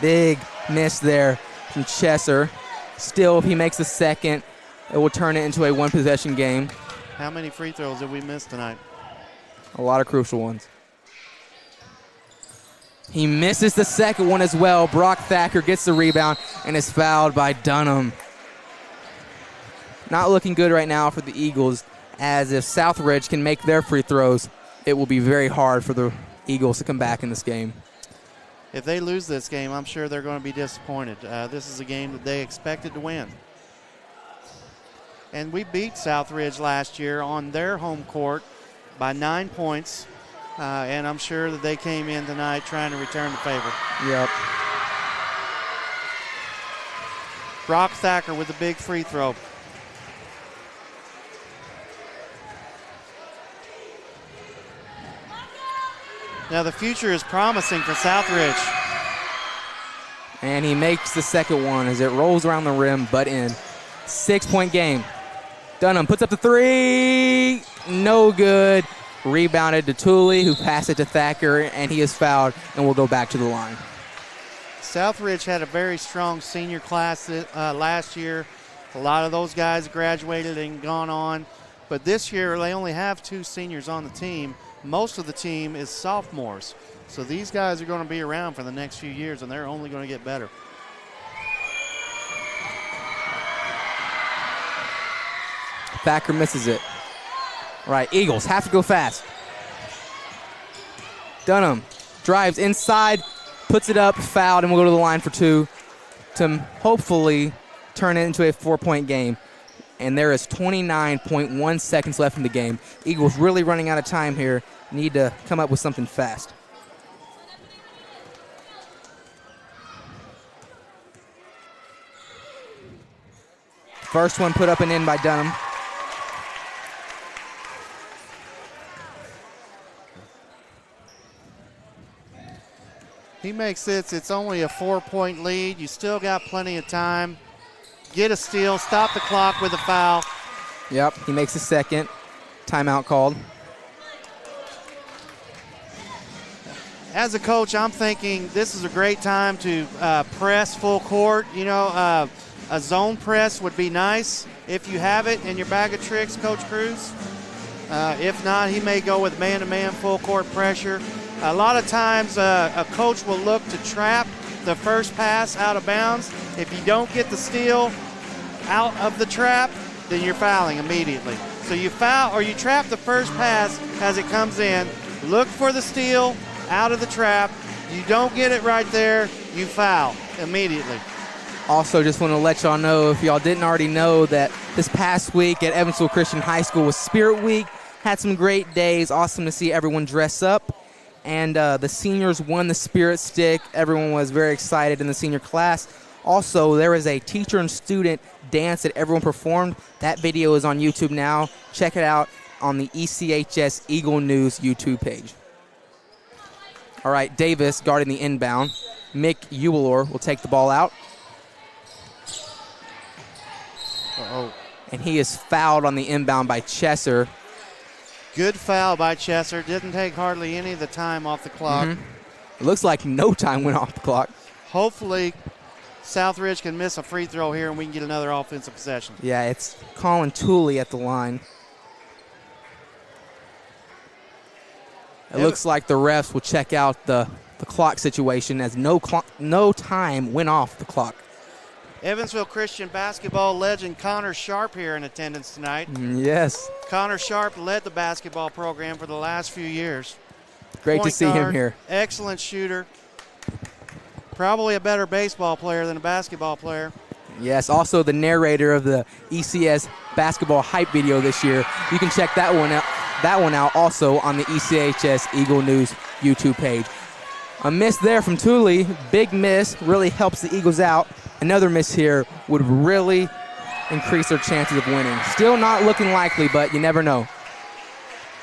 Big miss there from Chester. Still, if he makes the second, it will turn it into a one-possession game. How many free throws did we miss tonight? A lot of crucial ones. He misses the second one as well. Brock Thacker gets the rebound and is fouled by Dunham. Not looking good right now for the Eagles, as if Southridge can make their free throws, it will be very hard for the Eagles to come back in this game. If they lose this game, I'm sure they're going to be disappointed. This is a game that they expected to win. And we beat Southridge last year on their home court by 9 points, and I'm sure that they came in tonight trying to return the favor. Yep. Brock Thacker with a big free throw. Now the future is promising for Southridge. And he makes the second one as it rolls around the rim, but in. 6-point game. Dunham puts up the three. No good. Rebounded to Tooley, who passed it to Thacker, and he is fouled and will go back to the line. Southridge had a very strong senior class last year. A lot of those guys graduated and gone on. But this year, they only have 2 seniors on the team. Most of the team is sophomores. So these guys are going to be around for the next few years, and they're only going to get better. Thacker misses it. Right, Eagles have to go fast. Dunham drives inside, puts it up, fouled, and will go to the line for 2 to hopefully turn it into a 4-point game. And there is 29.1 seconds left in the game. Eagles really running out of time here. Need to come up with something fast. First one put up and in by Dunham. He makes this. It's only a 4-point lead. You still got plenty of time. Get a steal, stop the clock with a foul. Yep, he makes a second. Timeout called. As a coach, I'm thinking this is a great time to press full court. You know, a zone press would be nice if you have it in your bag of tricks, Coach Cruz. If not, he may go with man-to-man full court pressure. A lot of times a coach will look to trap the first pass out of bounds. If you don't get the steal out of the trap, then you're fouling immediately. So you foul or you trap the first pass as it comes in. Look for the steal out of the trap. You don't get it right there, you foul immediately. Also, just want to let y'all know, if y'all didn't already know, that this past week at Evansville Christian High School was Spirit Week. Had some great days. Awesome to see everyone dress up. And the seniors won the Spirit Stick. Everyone was very excited in the senior class. Also, there was a teacher and student dance that everyone performed. That video is on YouTube now. Check it out on the ECHS Eagle News YouTube page. All right, Davis guarding the inbound. Mick Ubalor will take the ball out. And he is fouled on the inbound by Chesser. Good foul by Chesser. Didn't take hardly any of the time off the clock. It looks like no time went off the clock. Hopefully, Southridge can miss a free throw here and we can get another offensive possession. Yeah, it's Colin Tooley at the line. It looks like the refs will check out the clock situation as no time went off the clock. Evansville Christian basketball legend Connor Sharp here in attendance tonight. Yes. Connor Sharp led the basketball program for the last few years. Great to see him guard, here. Excellent shooter. Probably a better baseball player than a basketball player. Yes, also the narrator of the ECS basketball hype video this year. You can check that one out also on the ECHS Eagle News YouTube page. A miss there from Tooley, big miss, really helps the Eagles out. Another miss here would really increase their chances of winning. Still not looking likely, but you never know.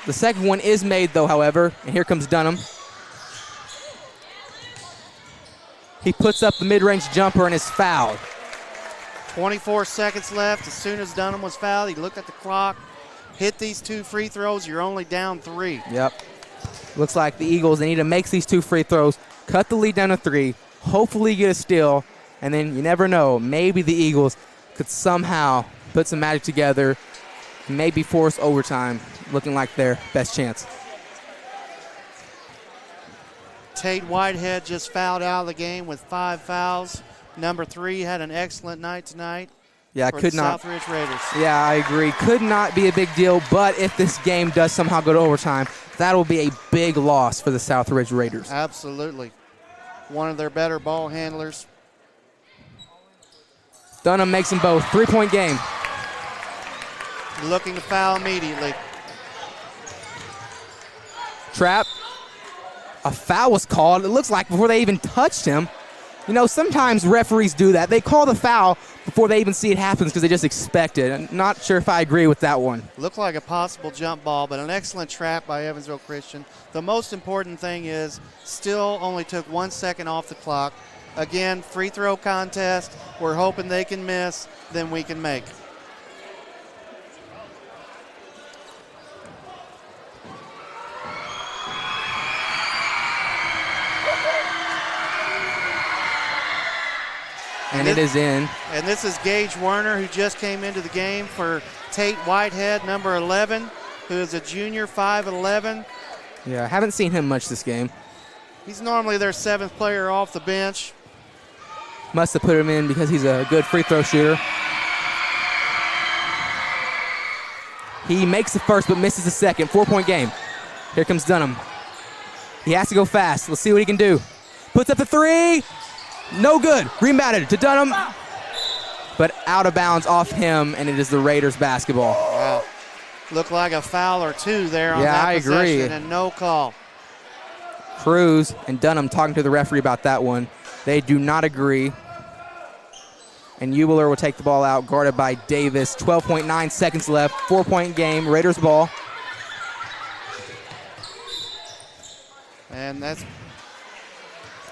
The second one is made though, however, and here comes Dunham. He puts up the mid-range jumper and is fouled. 24 seconds left. As soon as Dunham was fouled, he looked at the clock, hit these 2 free throws. You're only down 3. Yep. Looks like the Eagles, they need to make these 2 free throws, cut the lead down to 3, hopefully get a steal, and then you never know, maybe the Eagles could somehow put some magic together, maybe force overtime, looking like their best chance. Tate Whitehead just fouled out of the game with 5 fouls. Number 3 had an excellent night tonight. Yeah, for could the not. Southridge Raiders. Yeah, I agree. Could not be a big deal, but if this game does somehow go to overtime, that will be a big loss for the Southridge Raiders. Absolutely. One of their better ball handlers. Dunham makes them both. 3-point game. Looking to foul immediately. Trap. A foul was called. It looks like before they even touched him. You know, sometimes referees do that. They call the foul before they even see it happen because they just expect it. I'm not sure if I agree with that one. Looked like a possible jump ball, but an excellent trap by Evansville Christian. The most important thing is still only took 1 second off the clock. Again, free throw contest. We're hoping they can miss, then we can make. And it is in. And this is Gage Werner, who just came into the game for Tate Whitehead, number 11, who is a junior, 5'11". Yeah, I haven't seen him much this game. He's normally their 7th player off the bench. Must have put him in because he's a good free throw shooter. He makes the first but misses the second. 4-point game. Here comes Dunham. He has to go fast. Let's see what he can do. Puts up the 3. No good. Rebounded to Dunham. But out of bounds off him, and it is the Raiders basketball. Wow. Looked like a foul or 2 there on Yeah, that I possession, agree. and no call. Cruz and Dunham talking to the referee about that one. They do not agree. And Eubler will take the ball out, guarded by Davis. 12.9 seconds left. 4-point game. Raiders ball. And that's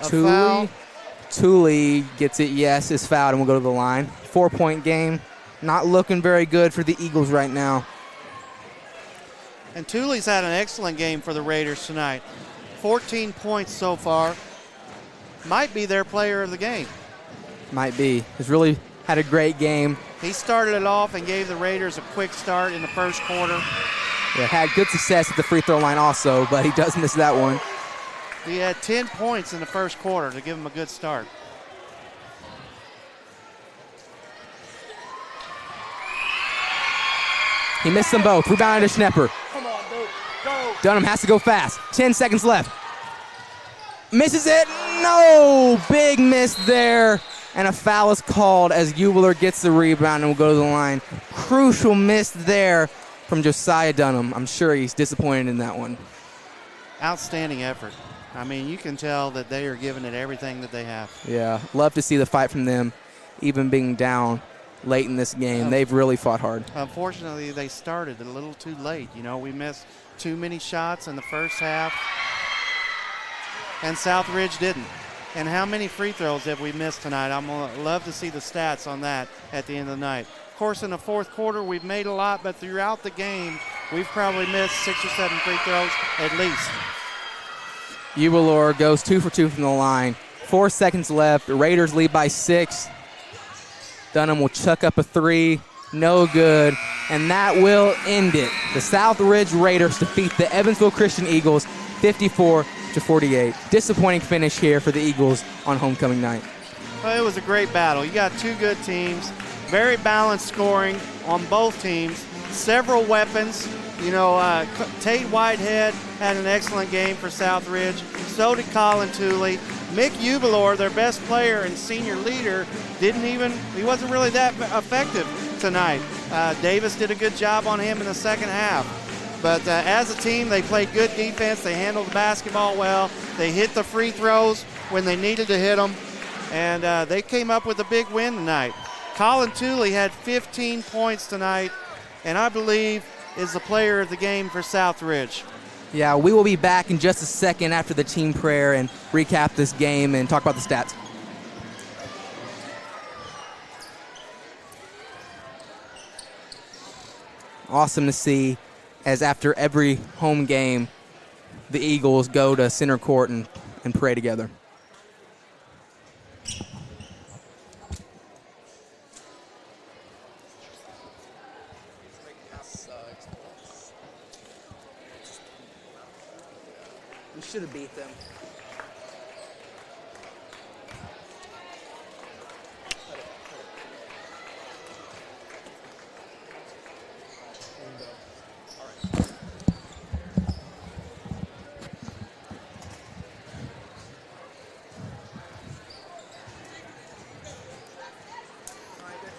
a foul. Tooley gets it, yes, is fouled, and we'll go to the line. 4-point game. Not looking very good for the Eagles right now. And Tooley's had an excellent game for the Raiders tonight. 14 points so far. Might be their player of the game. Might be. He's really had a great game. He started it off and gave the Raiders a quick start in the first quarter. Yeah, had good success at the free throw line also, but he does miss that one. He had 10 points in the first quarter to give him a good start. He missed them both. Rebounded to Schnepper. Come on, dude. Go. Dunham has to go fast. 10 seconds left. Misses it. No! Big miss there. And a foul is called as Eubler gets the rebound and will go to the line. Crucial miss there from Josiah Dunham. I'm sure he's disappointed in that one. Outstanding effort. I mean, you can tell that they are giving it everything that they have. Yeah, love to see the fight from them, even being down late in this game. They've really fought hard. Unfortunately, they started a little too late. You know, we missed too many shots in the first half, and Southridge didn't. And how many free throws have we missed tonight? I'm going to love to see the stats on that at the end of the night. Of course, in the fourth quarter, we've made a lot, but throughout the game, we've probably missed 6 or 7 free throws at least. Ubelor goes 2 for 2 from the line. 4 seconds left. The Raiders lead by 6. Dunham will chuck up a 3. No good. And that will end it. The Southridge Raiders defeat the Evansville Christian Eagles 54-48. Disappointing finish here for the Eagles on homecoming night. Well, it was a great battle. You got two good teams, very balanced scoring on both teams, several weapons. Tate Whitehead had an excellent game for Southridge. So did Colin Tooley. Mick Ubelor, their best player and senior leader, he wasn't really that effective tonight. Davis did a good job on him in the second half. But as a team, they played good defense. They handled the basketball well. They hit the free throws when they needed to hit them. And they came up with a big win tonight. Colin Tooley had 15 points tonight, and I believe is the player of the game for Southridge. Yeah, we will be back in just a second after the team prayer and recap this game and talk about the stats. Awesome to see, as after every home game, the Eagles go to center court and pray together. We should have beat them.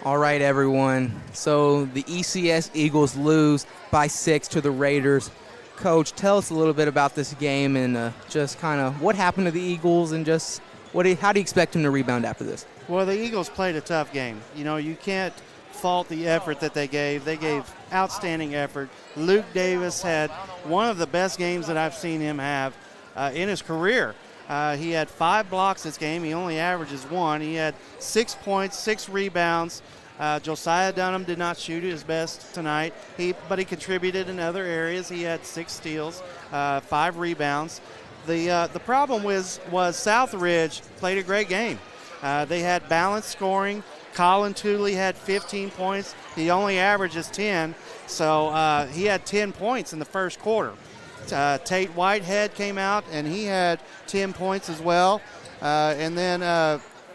All right, everyone. So the ECS Eagles lose by 6 to the Raiders. Coach, tell us a little bit about this game and just kind of what happened to the Eagles and just how do you expect them to rebound after this? Well, the Eagles played a tough game. You can't fault the effort that they gave. They gave outstanding effort. Luke Davis had one of the best games that I've seen him have in his career. He had 5 blocks this game. He only averages 1. He had 6 points, 6 rebounds. Josiah Dunham did not shoot his best tonight, but he contributed in other areas. He had 6 steals, 5 rebounds. The problem was Southridge played a great game. They had balanced scoring. Colin Tooley had 15 points. He only averages 10, so he had 10 points in the first quarter. Tate Whitehead came out, and he had 10 points as well. And then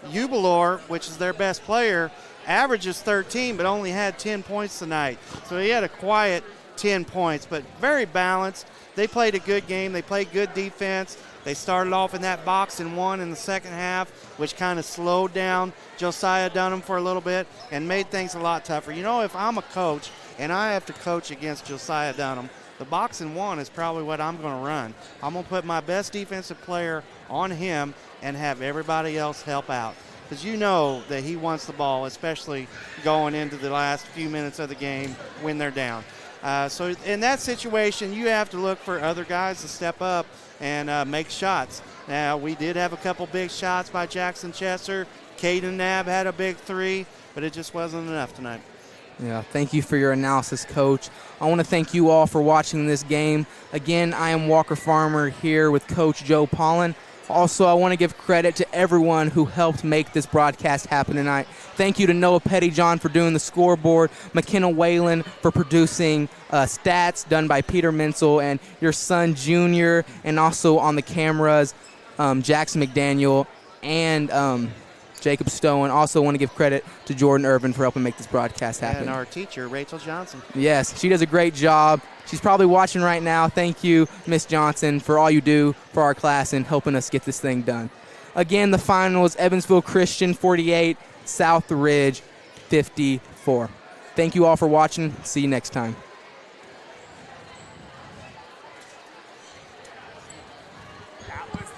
Ubelor, which is their best player, averages 13 but only had 10 points tonight. So he had a quiet 10 points, but very balanced. They played a good game. They played good defense. They started off in that box and 1 in the second half, which kind of slowed down Josiah Dunham for a little bit and made things a lot tougher. If I'm a coach and I have to coach against Josiah Dunham, the box and 1 is probably what I'm going to run. I'm going to put my best defensive player on him and have everybody else help out. Because that he wants the ball, especially going into the last few minutes of the game when they're down. So in that situation, you have to look for other guys to step up and make shots. Now, we did have a couple big shots by Jackson Chesser. Caden Knabb had a big 3, but it just wasn't enough tonight. Yeah, thank you for your analysis, Coach. I want to thank you all for watching this game. Again, I am Walker Farmer here with Coach Joe Pollen. Also, I want to give credit to everyone who helped make this broadcast happen tonight. Thank you to Noah Pettyjohn for doing the scoreboard, McKenna Whalen for producing stats done by Peter Menzel, and your son Junior, and also on the cameras, Jackson McDaniel and Jacob Stone. Also want to give credit to Jordan Irvin for helping make this broadcast happen. And our teacher, Rachel Johnson. Yes, she does a great job. She's probably watching right now. Thank you, Miss Johnson, for all you do for our class and helping us get this thing done. Again, the final is Evansville Christian 48, Southridge 54. Thank you all for watching. See you next time. That was